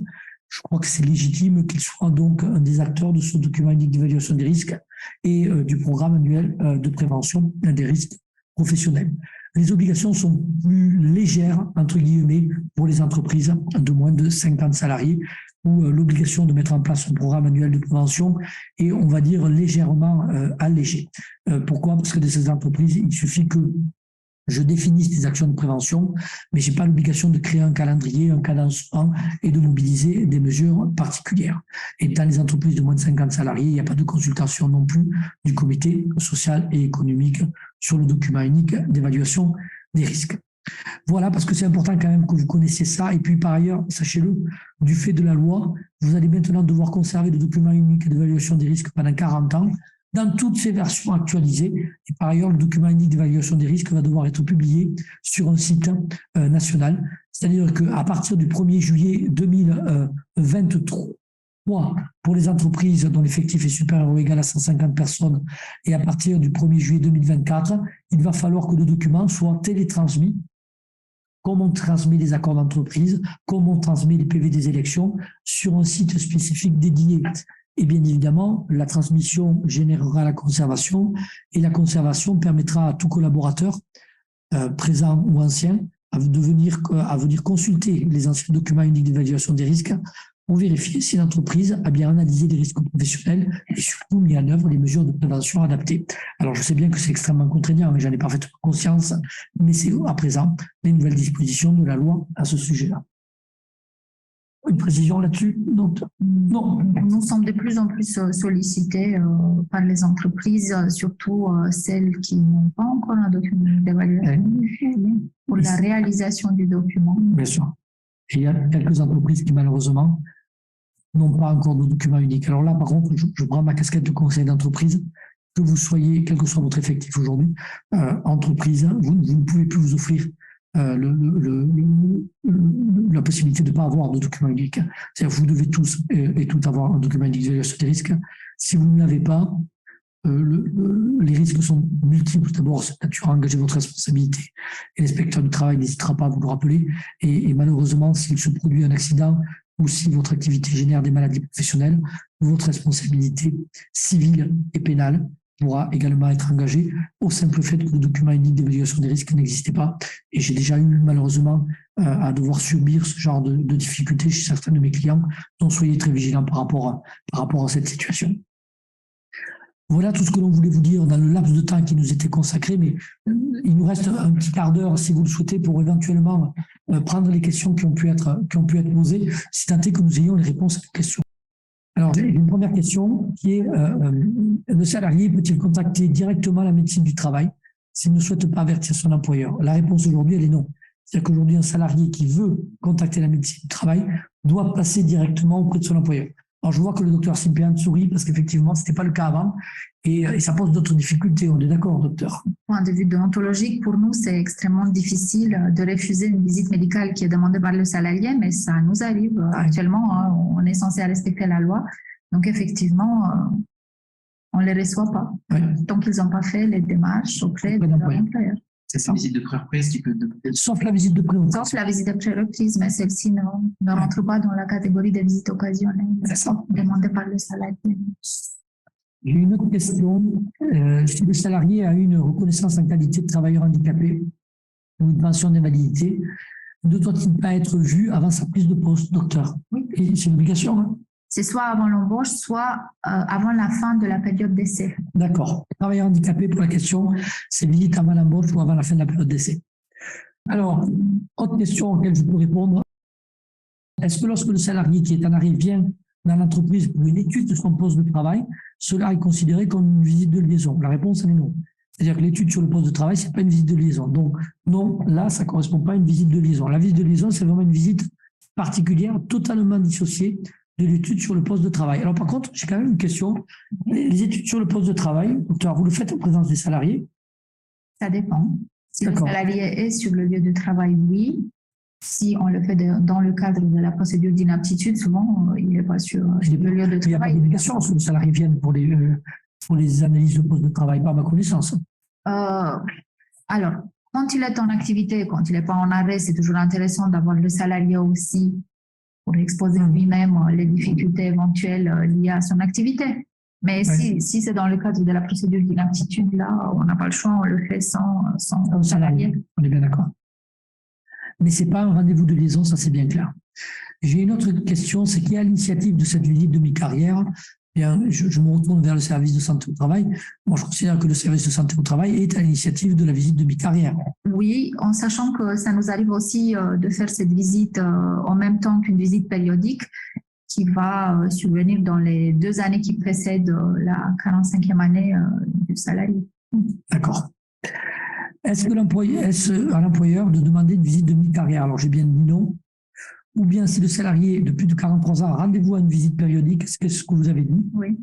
je crois que c'est légitime qu'il soit donc un des acteurs de ce document unique d'évaluation des risques et du programme annuel de prévention des risques professionnels. Les obligations sont plus légères, entre guillemets, pour les entreprises de moins de 50 salariés, où l'obligation de mettre en place un programme annuel de prévention est, on va dire, légèrement allégée. Pourquoi? Parce que dans ces entreprises, il suffit que je définis des actions de prévention, mais je n'ai pas l'obligation de créer un calendrier, un cadencement et de mobiliser des mesures particulières. Et dans les entreprises de moins de 50 salariés, il n'y a pas de consultation non plus du comité social et économique sur le document unique d'évaluation des risques. Voilà, parce que c'est important quand même que vous connaissiez ça. Et puis par ailleurs, sachez-le, du fait de la loi, vous allez maintenant devoir conserver le document unique d'évaluation des risques pendant 40 ans, dans toutes ses versions actualisées. Et par ailleurs, le document unique d'évaluation des risques va devoir être publié sur un site national. C'est-à-dire qu'à partir du 1er juillet 2023, pour les entreprises dont l'effectif est supérieur ou égal à 150 personnes, et à partir du 1er juillet 2024, il va falloir que le document soit télétransmis, comme on transmet les accords d'entreprise, comme on transmet les PV des élections, sur un site spécifique dédié. Et bien évidemment, la transmission générera la conservation et la conservation permettra à tout collaborateur, présent ou ancien, à venir consulter les anciens documents uniques d'évaluation des risques pour vérifier si l'entreprise a bien analysé les risques professionnels et surtout mis en œuvre les mesures de prévention adaptées. Alors je sais bien que c'est extrêmement contraignant, mais j'en ai parfaitement conscience, mais c'est à présent les nouvelles dispositions de la loi à ce sujet-là. Une précision là-dessus? Non. Nous sommes de plus en plus sollicités par les entreprises, surtout celles qui n'ont pas encore un document d'évaluation pour la réalisation du document. Bien sûr. Et il y a quelques entreprises qui, malheureusement, n'ont pas encore de document unique. Alors là, par contre, je prends ma casquette de conseil d'entreprise, que vous soyez, quel que soit votre effectif aujourd'hui, entreprise, vous ne pouvez plus vous offrir la possibilité de ne pas avoir de document unique. C'est-à-dire que vous devez tous et toutes avoir un document unique d'évaluation des risques. Si vous ne l'avez pas, les risques sont multiples. D'abord, cette nature a engagé votre responsabilité. Et l'inspecteur du travail n'hésitera pas à vous le rappeler. Et malheureusement, s'il se produit un accident ou si votre activité génère des maladies professionnelles, votre responsabilité civile et pénale pourra également être engagée au simple fait que le document unique d'évaluation des risques n'existait pas. Et j'ai déjà eu malheureusement à devoir subir ce genre de difficultés chez certains de mes clients. Donc soyez très vigilants par rapport à cette situation. Voilà tout ce que l'on voulait vous dire dans le laps de temps qui nous était consacré, mais il nous reste un petit quart d'heure, si vous le souhaitez, pour éventuellement prendre les questions qui ont pu être posées, si tant est que nous ayons les réponses à ces questions. Alors, j'ai une première question qui est le salarié peut-il contacter directement la médecine du travail s'il ne souhaite pas avertir son employeur? La réponse aujourd'hui, elle est non. C'est-à-dire qu'aujourd'hui, un salarié qui veut contacter la médecine du travail doit passer directement auprès de son employeur. Alors, je vois que le docteur Sim Péane sourit parce qu'effectivement, ce n'était pas le cas avant et ça pose d'autres difficultés. On est d'accord, docteur? Point de vue déontologique, pour nous, c'est extrêmement difficile de refuser une visite médicale qui est demandée par le salarié, mais ça nous arrive actuellement. On est censé respecter la loi. Donc, effectivement, on ne les reçoit pas. Oui. Tant qu'ils n'ont pas fait les démarches auprès de leur employeur. C'est ça. Visite de pré-reprise qui peut... Sauf la visite de pré-reprise. Sauf la visite de pré-reprise, mais celle-ci ne rentre pas dans la catégorie des visites occasionnelles. C'est ça. Demandées par le salarié. J'ai une autre question. Si le salarié a une reconnaissance en qualité de travailleur handicapé ou une pension d'invalidité, ne doit-il pas être vu avant sa prise de poste, docteur? Oui. C'est une obligation, hein? C'est soit avant l'embauche, soit avant la fin de la période d'essai. D'accord. Travailleur handicapé, pour la question, c'est visite avant l'embauche ou avant la fin de la période d'essai. Alors, autre question auquel je peux répondre. Est-ce que lorsque le salarié qui est en arrêt vient dans l'entreprise pour une étude de son poste de travail, cela est considéré comme une visite de liaison? La réponse, elle est non. C'est-à-dire que l'étude sur le poste de travail, ce n'est pas une visite de liaison. Donc, non, là, ça ne correspond pas à une visite de liaison. La visite de liaison, c'est vraiment une visite particulière, totalement dissociée de l'étude sur le poste de travail. Alors, par contre, j'ai quand même une question. Les études sur le poste de travail, docteur, vous le faites en présence des salariés? Ça dépend. Si le salarié est sur le lieu de travail, oui. Si on le fait dans le cadre de la procédure d'inaptitude, souvent, il n'est pas sur le lieu de travail. Il n'y a pas d'obligation que le salarié vienne pour les analyses de poste de travail, par ma connaissance. Alors, quand il est en activité, quand il n'est pas en arrêt, c'est toujours intéressant d'avoir le salarié aussi pour exposer lui-même les difficultés éventuelles liées à son activité. Mais si c'est dans le cadre de la procédure d'inaptitude, là, on n'a pas le choix, on le fait sans salarié. On est bien d'accord. Mais ce n'est pas un rendez-vous de liaison, ça c'est bien clair. J'ai une autre question, c'est qui est à l'initiative de cette visite de mi-carrière? Bien, je me retourne vers le service de santé au travail. Moi, je considère que le service de santé au travail est à l'initiative de la visite de mi-carrière. Oui, en sachant que ça nous arrive aussi de faire cette visite en même temps qu'une visite périodique qui va survenir dans les 2 années qui précèdent la 45e année du salarié. D'accord. Est-ce à l'employeur de demander une visite de mi-carrière? Alors, j'ai bien dit non. Ou bien si le salarié de plus de 43 ans a rendez-vous à une visite périodique, c'est ce que vous avez dit. Oui.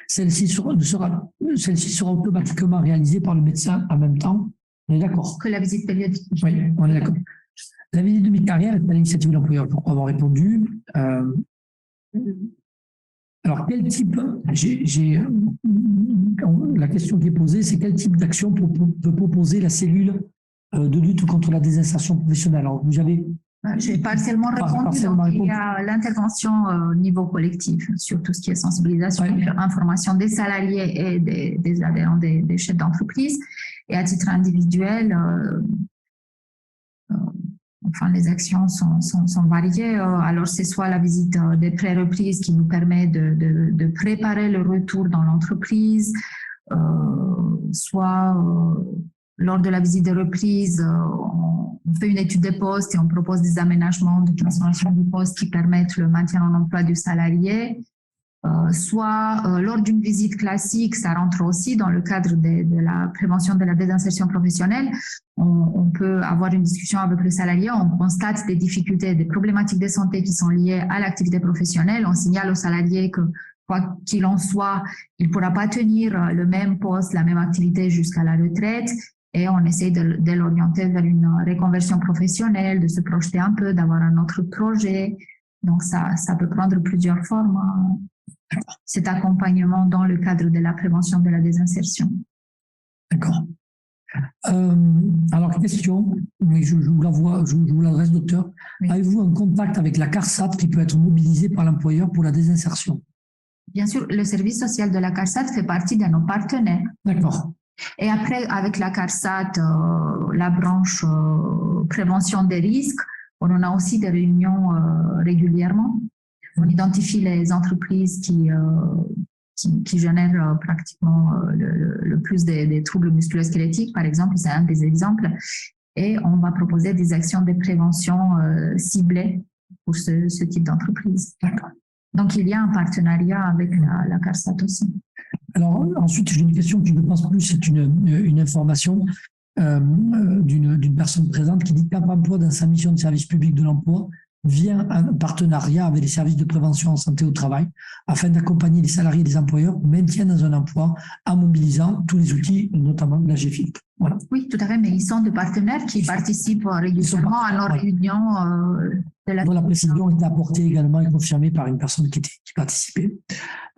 Celle-ci sera automatiquement réalisée par le médecin en même temps. On est d'accord? Que la visite périodique. Oui, on est d'accord. La visite de mi-carrière est à l'initiative de l'employeur. Je crois avoir répondu. Alors, quel type, la question qui est posée, c'est quel type d'action peut proposer la cellule de lutte contre la désinsertion professionnelle? Alors, vous avez... J'ai partiellement répondu. Il y a l'intervention au niveau collectif sur tout ce qui est sensibilisation, information des salariés et des adhérents des chefs d'entreprise. Et à titre individuel, enfin, les actions sont variées. Alors, c'est soit la visite des pré-reprises qui nous permet de préparer le retour dans l'entreprise, soit lors de la visite de reprise, on fait une étude des postes et on propose des aménagements de transformation du poste qui permettent le maintien en emploi du salarié. Soit lors d'une visite classique, ça rentre aussi dans le cadre de la prévention de la désinsertion professionnelle. On peut avoir une discussion avec le salarié, on constate des difficultés, des problématiques de santé qui sont liées à l'activité professionnelle. On signale au salarié que, quoi qu'il en soit, il ne pourra pas tenir le même poste, la même activité jusqu'à la retraite. Et on essaie de l'orienter vers une reconversion professionnelle, de se projeter un peu, d'avoir un autre projet. Donc, ça peut prendre plusieurs formes, cet accompagnement dans le cadre de la prévention de la désinsertion. D'accord. Alors, question, mais je vous l'adresse, docteur. Oui. Avez-vous un contact avec la CARSAT qui peut être mobilisée par l'employeur pour la désinsertion? Bien sûr, le service social de la CARSAT fait partie de nos partenaires. D'accord. Et après, avec la CARSAT, la branche prévention des risques, on en a aussi des réunions régulièrement. On identifie les entreprises qui génèrent pratiquement le plus des troubles musculo-squelettiques, par exemple, c'est un des exemples. Et on va proposer des actions de prévention ciblées pour ce type d'entreprise. Donc, il y a un partenariat avec la CARSAT aussi. Alors, ensuite, j'ai une question qui, je pense plus, c'est une information d'une personne présente qui dit Cap Emploi, dans sa mission de service public de l'emploi, vient un partenariat avec les services de prévention en santé au travail afin d'accompagner les salariés et les employeurs au maintien dans un emploi en mobilisant tous les outils, notamment de la GFIP. Voilà. Oui, tout à fait, mais ils sont des partenaires qui participent régulièrement à nos réunions de la... Dont la précision est apportée également et confirmée par une personne qui participait.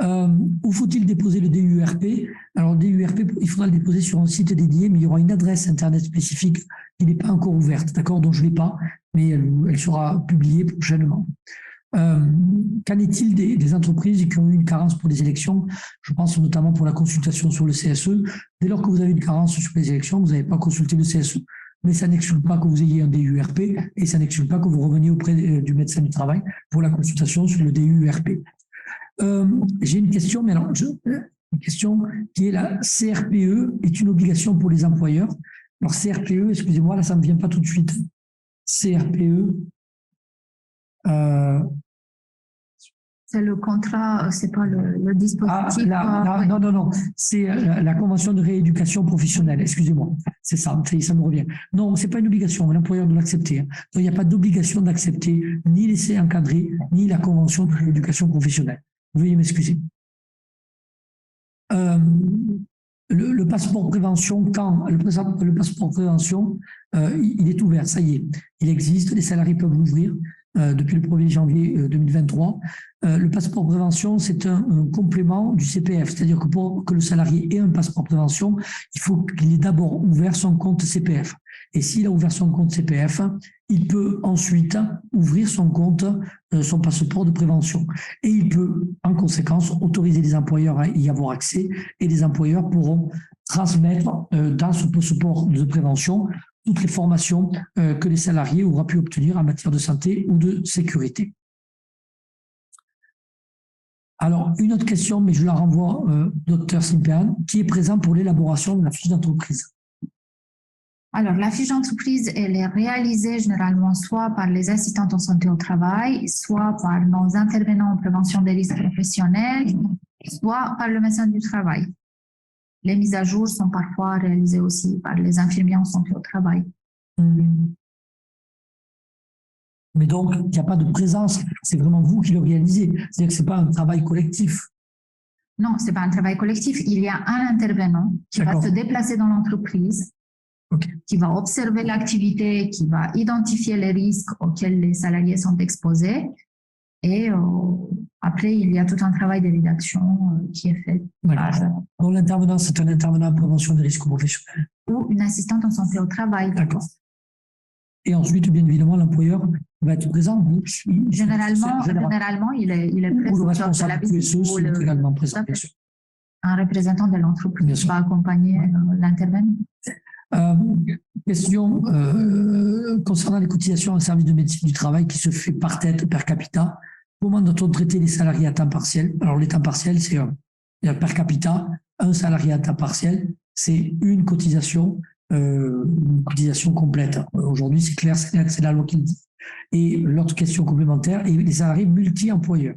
Où faut-il déposer le DURP? Alors, le DURP, il faudra le déposer sur un site dédié, mais il y aura une adresse Internet spécifique qui n'est pas encore ouverte, d'accord, dont je ne l'ai pas, mais elle sera publiée prochainement. Qu'en est-il des entreprises qui ont eu une carence pour les élections? Je pense notamment pour la consultation sur le CSE. Dès lors que vous avez une carence sur les élections, vous n'avez pas consulté le CSE. Mais ça n'exclut pas que vous ayez un DURP et ça n'exclut pas que vous reveniez auprès du médecin du travail pour la consultation sur le DURP. J'ai une question, mais alors, une question qui est la CRPE est une obligation pour les employeurs. Alors, CRPE, excusez-moi, là, ça ne me vient pas tout de suite. CRPE. C'est le contrat, c'est pas le dispositif. Non, c'est la convention de rééducation professionnelle, excusez-moi, c'est ça, ça me revient. Non, c'est pas une obligation, l'employeur doit l'accepter. Donc, il n'y a pas d'obligation d'accepter ni l'essai encadré, ni la convention de rééducation professionnelle. Veuillez m'excuser. Le passeport prévention, le passeport prévention, il est ouvert, ça y est, il existe, les salariés peuvent l'ouvrir. Depuis le 1er janvier 2023. Le passeport prévention, c'est un complément du CPF, c'est-à-dire que pour que le salarié ait un passeport prévention, il faut qu'il ait d'abord ouvert son compte CPF. Et s'il a ouvert son compte CPF, il peut ensuite ouvrir son compte, son passeport de prévention. Et il peut, en conséquence, autoriser les employeurs à y avoir accès et les employeurs pourront transmettre dans ce passeport de prévention toutes les formations que les salariés auront pu obtenir en matière de santé ou de sécurité. Alors, une autre question, mais je la renvoie au docteur Simpean, qui est présent pour l'élaboration de la fiche d'entreprise. Alors, la fiche d'entreprise, elle est réalisée généralement soit par les assistantes en santé au travail, soit par nos intervenants en prévention des risques professionnels, soit par le médecin du travail. Les mises à jour sont parfois réalisées aussi par les infirmiers en santé au travail. Mais donc, il n'y a pas de présence, c'est vraiment vous qui le réalisez. C'est-à-dire que ce n'est pas un travail collectif. Non, ce n'est pas un travail collectif. Il y a un intervenant qui va se déplacer dans l'entreprise, qui va observer l'activité, qui va identifier les risques auxquels les salariés sont exposés. Et après, il y a tout un travail de rédaction qui est fait. Donc, l'intervenant, c'est un intervenant en prévention des risques professionnels. Ou une assistante en santé au travail. D'accord. Et ensuite, bien évidemment, l'employeur va être présent. Généralement, il est présent. Ou le responsable QSE, c'est également présent, bien sûr. Un représentant de l'entreprise va accompagner l'intervenant. Question concernant les cotisations en service de médecine du travail qui se fait par tête, per capita. Comment doit-on traiter les salariés à temps partiel? Alors, les temps partiels, c'est per capita, un salarié à temps partiel, c'est une cotisation complète. Aujourd'hui, c'est clair, c'est la loi qui le dit. Et l'autre question complémentaire est les salariés multi-employeurs.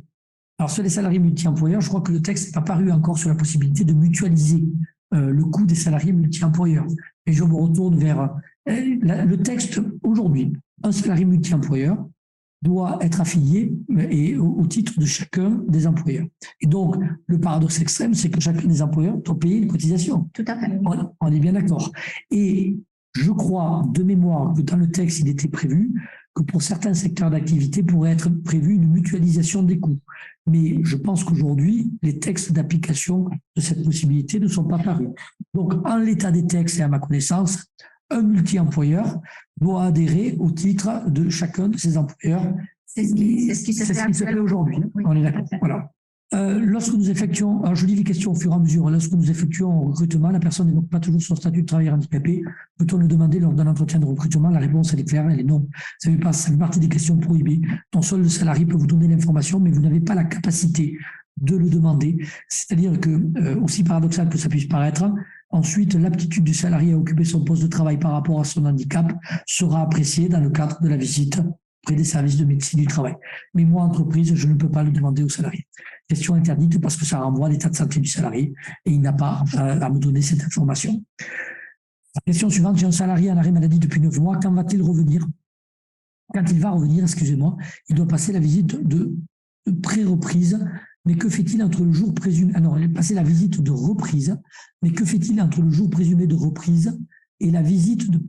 Alors, sur les salariés multi-employeurs, je crois que le texte n'est pas paru encore sur la possibilité de mutualiser le coût des salariés multi-employeurs. Et je me retourne vers le texte aujourd'hui. Un salarié multi-employeur doit être affilié au titre de chacun des employeurs. Et donc, le paradoxe extrême, c'est que chacun des employeurs doit payer une cotisation. Tout à fait. On est bien d'accord. Et je crois, de mémoire, que dans le texte, il était prévu que pour certains secteurs d'activité pourrait être prévue une mutualisation des coûts. Mais je pense qu'aujourd'hui, les textes d'application de cette possibilité ne sont pas parus. Donc, en l'état des textes et à ma connaissance, un multi-employeur doit adhérer au titre de chacun de ses employeurs. C'est ce qui se fait aujourd'hui. Oui. On est d'accord. Voilà. Lorsque nous effectuons, alors je lis les questions au fur et à mesure, lorsque nous effectuons un recrutement, la personne n'est donc pas toujours sur statut de travailleur handicapé. Peut-on le demander lors d'un entretien de recrutement? La réponse, elle est claire, elle est non. Ça fait partie des questions prohibées. Ton seul le salarié peut vous donner l'information, mais vous n'avez pas la capacité de le demander. C'est-à-dire que, aussi paradoxal que ça puisse paraître, ensuite, l'aptitude du salarié à occuper son poste de travail par rapport à son handicap sera appréciée dans le cadre de la visite auprès des services de médecine du travail. Mais moi, entreprise, je ne peux pas le demander au salarié. Question interdite parce que ça renvoie à l'état de santé du salarié et il n'a pas à me donner cette information. Question suivante, j'ai un salarié en arrêt maladie depuis 9 mois, quand va-t-il revenir? Quand il va revenir, excusez-moi, il doit passer la visite de pré-reprise. Mais que fait-il entre le jour présumé... Ah non, il a passé la visite de reprise. Mais que fait-il entre le jour présumé de reprise et la visite de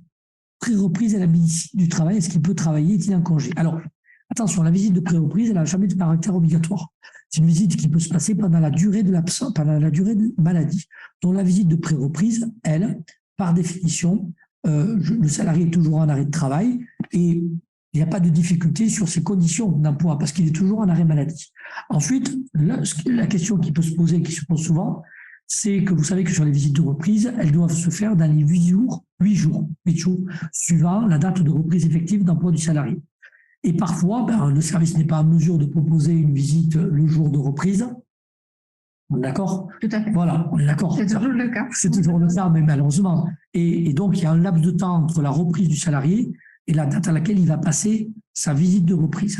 pré-reprise à la médecine du travail? Est-ce qu'il peut travailler? Est-il en congé? Alors, attention, la visite de pré-reprise, elle n'a jamais de caractère obligatoire. C'est une visite qui peut se passer pendant la durée de l'absence, pendant la durée de maladie. Donc, la visite de pré-reprise, elle, par définition, le salarié est toujours en arrêt de travail et il n'y a pas de difficulté sur ses conditions d'emploi parce qu'il est toujours en arrêt maladie. Ensuite, la question qui peut se poser, qui se pose souvent, c'est que vous savez que sur les visites de reprise, elles doivent se faire dans les 8 jours, suivant la date de reprise effective d'emploi du salarié. Et parfois, le service n'est pas en mesure de proposer une visite le jour de reprise. D'accord? Tout à fait. Voilà, on est d'accord. C'est toujours le cas. C'est toujours le cas, mais malheureusement. Et donc, il y a un laps de temps entre la reprise du salarié et la date à laquelle il va passer sa visite de reprise.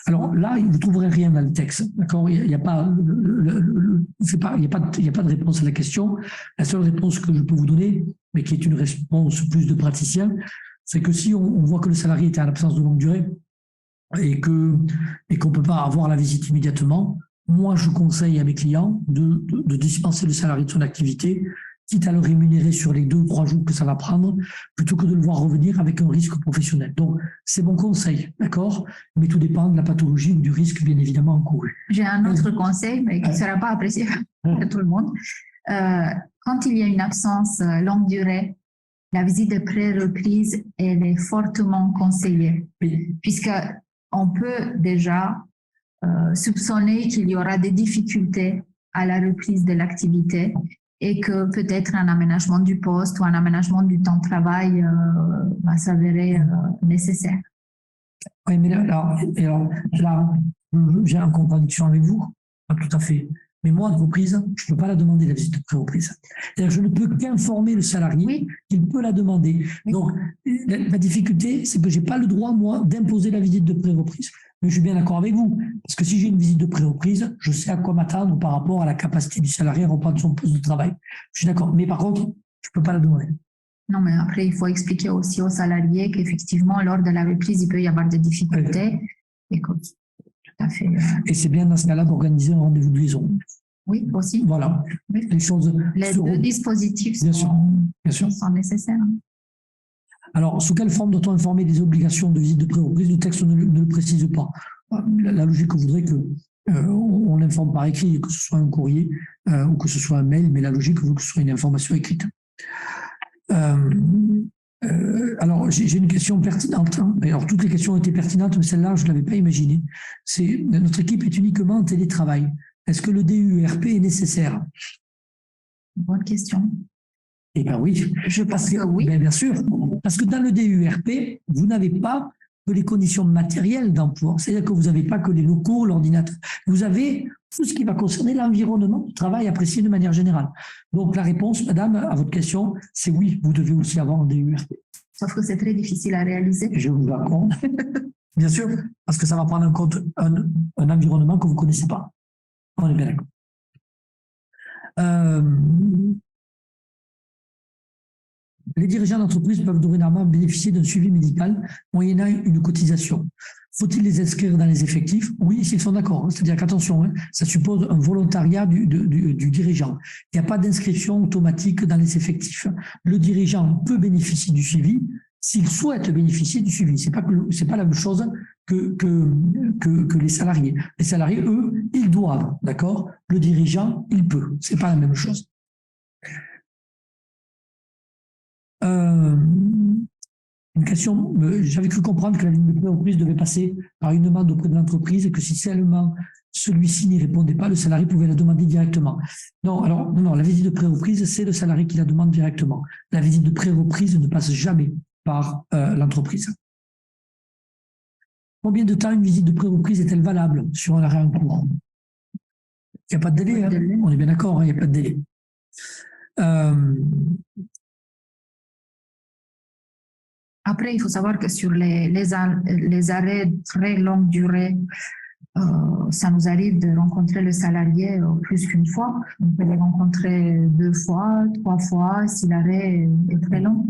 Alors là, vous ne trouverez rien dans le texte, d'accord? Il n'y a pas de réponse à la question. La seule réponse que je peux vous donner, mais qui est une réponse plus de praticien, c'est que si on voit que le salarié est en absence de longue durée et qu'on ne peut pas avoir la visite immédiatement, moi, je conseille à mes clients de dispenser le salarié de son activité, quitte à le rémunérer sur les 2 ou 3 jours que ça va prendre, plutôt que de le voir revenir avec un risque professionnel. Donc, c'est mon conseil, d'accord? Mais tout dépend de la pathologie ou du risque, bien évidemment, encouru. J'ai un autre conseil, mais qui ne sera pas apprécié par tout le monde. Quand il y a une absence longue durée, la visite de pré-reprise, elle est fortement conseillée, puisqu'on peut déjà soupçonner qu'il y aura des difficultés à la reprise de l'activité et que peut-être un aménagement du poste ou un aménagement du temps de travail va s'avérer nécessaire. Oui, mais là, j'ai en contradiction avec vous, Pas tout à fait. Mais moi, entreprise, je ne peux pas la demander, la visite de pré-reprise. C'est-à-dire, je ne peux qu'informer le salarié qu'il peut la demander. Donc, la difficulté, c'est que je n'ai pas le droit, moi, d'imposer la visite de pré-reprise. Mais je suis bien d'accord avec vous. Parce que si j'ai une visite de pré-reprise, je sais à quoi m'attendre par rapport à la capacité du salarié à reprendre son poste de travail. Je suis d'accord. Mais par contre, je ne peux pas la demander. Non, mais après, il faut expliquer aussi aux salariés qu'effectivement, lors de la reprise, il peut y avoir des difficultés. Et que, tout à fait. Et c'est bien dans ce cas-là d'organiser un rendez-vous de liaison. Oui, aussi. Voilà. Oui. Les choses. Les deux dispositifs bien sont nécessaires. Alors, sous quelle forme doit-on informer des obligations de visite de pré-reprise? Le texte ne le précise pas. La logique voudrait que on l'informe par écrit, que ce soit un courrier ou que ce soit un mail, mais la logique veut que ce soit une information écrite. Alors, j'ai une question pertinente. Hein. Alors, toutes les questions étaient pertinentes, mais celle-là, je ne l'avais pas imaginée. Notre équipe est uniquement en télétravail. Est-ce que le DUERP est nécessaire? Bonne question. Eh bien oui. Je pense que oui. Bien sûr. Parce que dans le DUERP, vous n'avez pas que les conditions matérielles d'emploi. C'est-à-dire que vous n'avez pas que les locaux, l'ordinateur. Vous avez tout ce qui va concerner l'environnement de travail apprécié de manière générale. Donc la réponse, madame, à votre question, c'est oui, vous devez aussi avoir un DUERP. Sauf que c'est très difficile à réaliser. Je vous l'accorde. Bien sûr, parce que ça va prendre en compte un environnement que vous ne connaissez pas. On est bien d'accord. Les dirigeants d'entreprise peuvent dorénavant bénéficier d'un suivi médical moyennant une cotisation. Faut-il les inscrire dans les effectifs? Oui, s'ils sont d'accord. C'est-à-dire qu'attention, hein, ça suppose un volontariat du dirigeant. Il n'y a pas d'inscription automatique dans les effectifs. Le dirigeant peut bénéficier du suivi s'il souhaite bénéficier du suivi. C'est pas la même chose que les salariés. Les salariés, eux, ils doivent, d'accord? Le dirigeant, il peut. C'est pas la même chose. Une question, j'avais cru comprendre que la visite de pré-reprise devait passer par une demande auprès de l'entreprise et que si seulement celui-ci n'y répondait pas, le salarié pouvait la demander directement. Non, alors, non, la visite de pré-reprise, c'est le salarié qui la demande directement. La visite de pré-reprise ne passe jamais par l'entreprise. Combien de temps une visite de pré-reprise est-elle valable sur un arrêt en cours? Il n'y a pas de délai, hein. On est bien d'accord, hein, il n'y a pas de délai. Après, il faut savoir que sur les arrêts très longue durée, ça nous arrive de rencontrer le salarié plus qu'une fois. On peut les rencontrer 2 fois, 3 fois si l'arrêt est très long.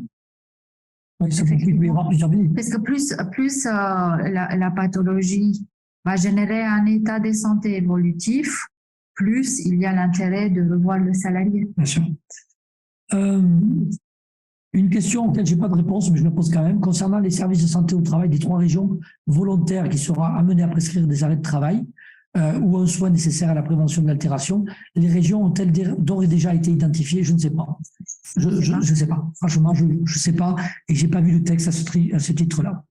Oui, ça peut y avoir plusieurs minutes. Parce que plus la pathologie va générer un état de santé évolutif, plus il y a l'intérêt de revoir le salarié. Bien sûr. Une question auquel je n'ai pas de réponse, mais je la pose quand même. Concernant les services de santé au travail des 3 régions volontaires qui seront amenées à prescrire des arrêts de travail ou un soin nécessaire à la prévention de l'altération, les régions ont-elles d'ores et déjà été identifiées? Je ne sais pas. Je ne sais pas. Franchement, je ne sais pas et je n'ai pas vu le texte à ce titre-là.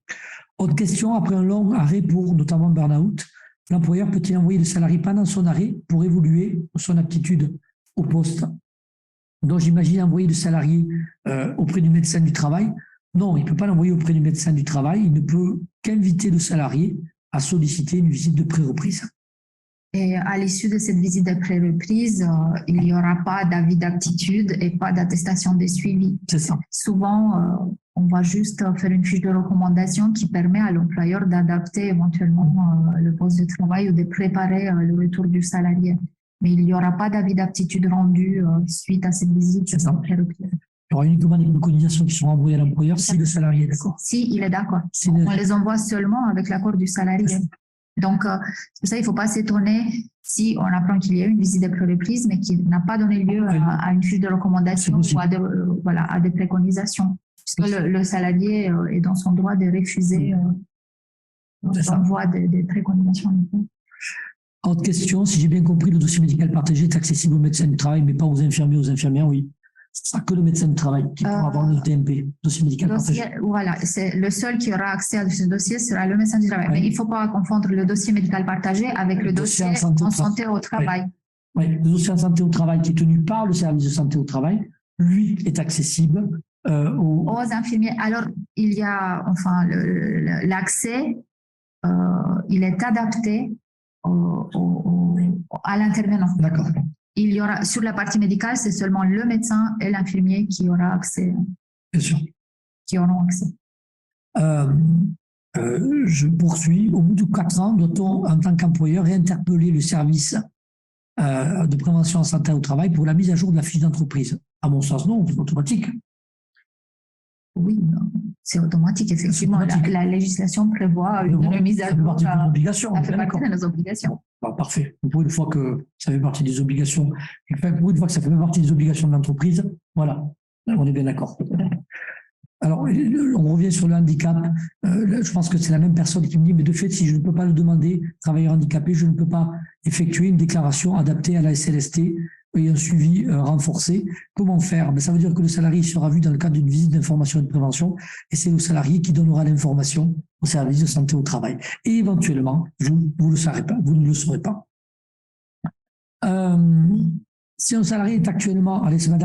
Autre question, après un long arrêt pour notamment burn-out, l'employeur peut-il envoyer le salarié pendant son arrêt pour évoluer son aptitude au poste? Donc, j'imagine envoyer le salarié auprès du médecin du travail. Non, il ne peut pas l'envoyer auprès du médecin du travail. Il ne peut qu'inviter le salarié à solliciter une visite de pré-reprise. Et à l'issue de cette visite de pré-reprise, il n'y aura pas d'avis d'aptitude et pas d'attestation de suivi. C'est ça. Souvent, on va juste faire une fiche de recommandation qui permet à l'employeur d'adapter éventuellement le poste de travail ou de préparer le retour du salarié. Mais il n'y aura pas d'avis d'aptitude rendu suite à cette visite. C'est ça. Il y aura uniquement des préconisations qui seront envoyées à l'employeur si le salarié est d'accord. Si il est d'accord. On les envoie seulement avec l'accord du salarié. Donc, c'est pour ça qu'il ne faut pas s'étonner si on apprend qu'il y a eu une visite de pré-reprise, mais qui n'a pas donné lieu à une fiche de recommandation ou à des préconisations. Puisque le salarié est dans son droit de refuser l'envoi des préconisations. Autre question, si j'ai bien compris, le dossier médical partagé est accessible aux médecins du travail, mais pas aux infirmiers, aux infirmières, oui. Ce sera que le médecin du travail qui pourra avoir le TMP, dossier médical partagé. Voilà, c'est le seul qui aura accès à ce dossier sera le médecin du travail. Oui. Mais il ne faut pas confondre le dossier médical partagé avec le dossier en santé au travail. Oui. Le dossier en santé au travail qui est tenu par le service de santé au travail, lui, est accessible aux infirmiers. Alors, il y a, enfin, l'accès, il est adapté à l'intervenant. D'accord. Il y aura, sur la partie médicale, c'est seulement le médecin et l'infirmier qui auront accès. Bien sûr. Je poursuis. Au bout de 4 ans, doit-on, en tant qu'employeur, réinterpeller le service de prévention en santé au travail pour la mise à jour de la fiche d'entreprise? À mon sens, non, c'est automatique. Oui, c'est automatique, effectivement. La législation prévoit une remise à jour. Ça fait partie de nos obligations. Ça fait partie de nos obligations. Bah, parfait. Pour une fois que ça fait partie des obligations, pour une fois que ça fait partie des obligations de l'entreprise, voilà, on est bien d'accord. Alors, on revient sur le handicap. Je pense que c'est la même personne qui me dit, mais de fait, si je ne peux pas le demander, travailleur handicapé, je ne peux pas effectuer une déclaration adaptée à la SLST et un suivi renforcé. Comment faire? Ça veut dire que le salarié sera vu dans le cadre d'une visite d'information et de prévention, et c'est le salarié qui donnera l'information au service de santé au travail. Et éventuellement, vous ne le saurez pas. Si un salarié est actuellement, allez, c'est ma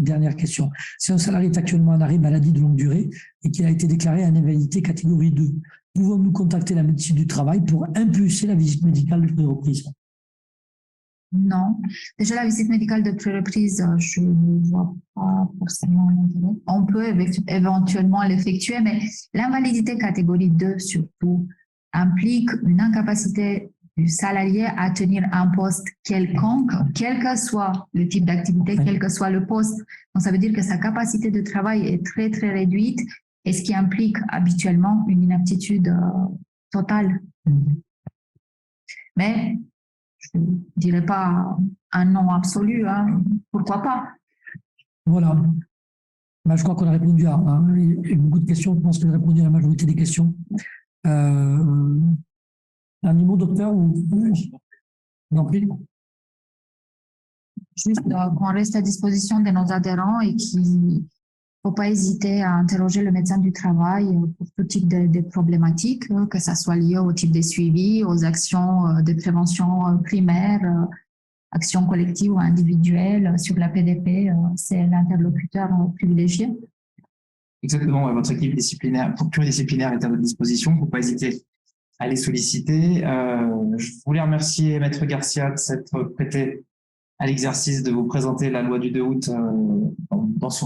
dernière question. Si un salarié est actuellement en arrêt maladie de longue durée et qu'il a été déclaré en invalidité catégorie 2, pouvons-nous contacter la médecine du travail pour impulser la visite médicale de pré-reprise? Non. Déjà, la visite médicale de pré-reprise, je ne vois pas forcément l'intérêt. On peut éventuellement l'effectuer, mais l'invalidité catégorie 2, surtout, implique une incapacité du salarié à tenir un poste quelconque, quel que soit le type d'activité, quel que soit le poste. Donc, ça veut dire que sa capacité de travail est très, très réduite, et ce qui implique habituellement une inaptitude totale. Mais je ne dirais pas un non absolu, hein. Pourquoi pas? Voilà. Je crois qu'on a répondu à beaucoup de questions. Je pense qu'on a répondu à la majorité des questions. Un mot, docteur, ou non plus? Juste qu'on reste à disposition de nos adhérents et qu'il ne faut pas hésiter à interroger le médecin du travail pour tout type de problématiques, que ça soit lié au type de suivi, aux actions de prévention primaire, actions collectives ou individuelles sur la PDP. C'est l'interlocuteur privilégié. Exactement, votre équipe disciplinaire, pluridisciplinaire est à votre disposition. Il ne faut pas hésiter à les solliciter. Je voulais remercier Maître Garcia de s'être prêté à l'exercice de vous présenter la loi du 2 août dans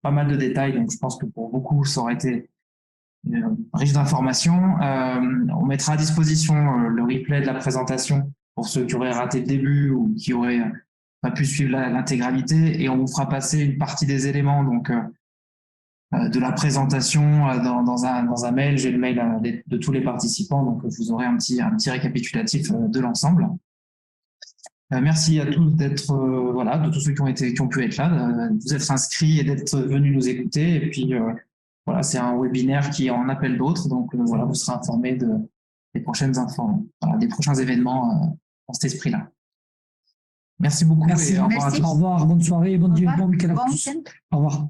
pas mal de détails. Donc, je pense que pour beaucoup, ça aurait été riche d'informations. On mettra à disposition le replay de la présentation pour ceux qui auraient raté le début ou qui n'auraient pas pu suivre l'intégralité. Et on vous fera passer une partie des éléments donc, de la présentation dans un mail. J'ai le mail de tous les participants, donc vous aurez un petit récapitulatif de l'ensemble. Merci à tous d'être de tous ceux qui ont pu être là, de vous être inscrits et d'être venus nous écouter. Et puis voilà, c'est un webinaire qui en appelle d'autres, donc voilà, vous serez informés des prochaines infos, des prochains événements dans cet esprit-là. Merci beaucoup. Merci. Et au revoir à tous. Au revoir, bonne soirée, bon week-end à tous. Au revoir.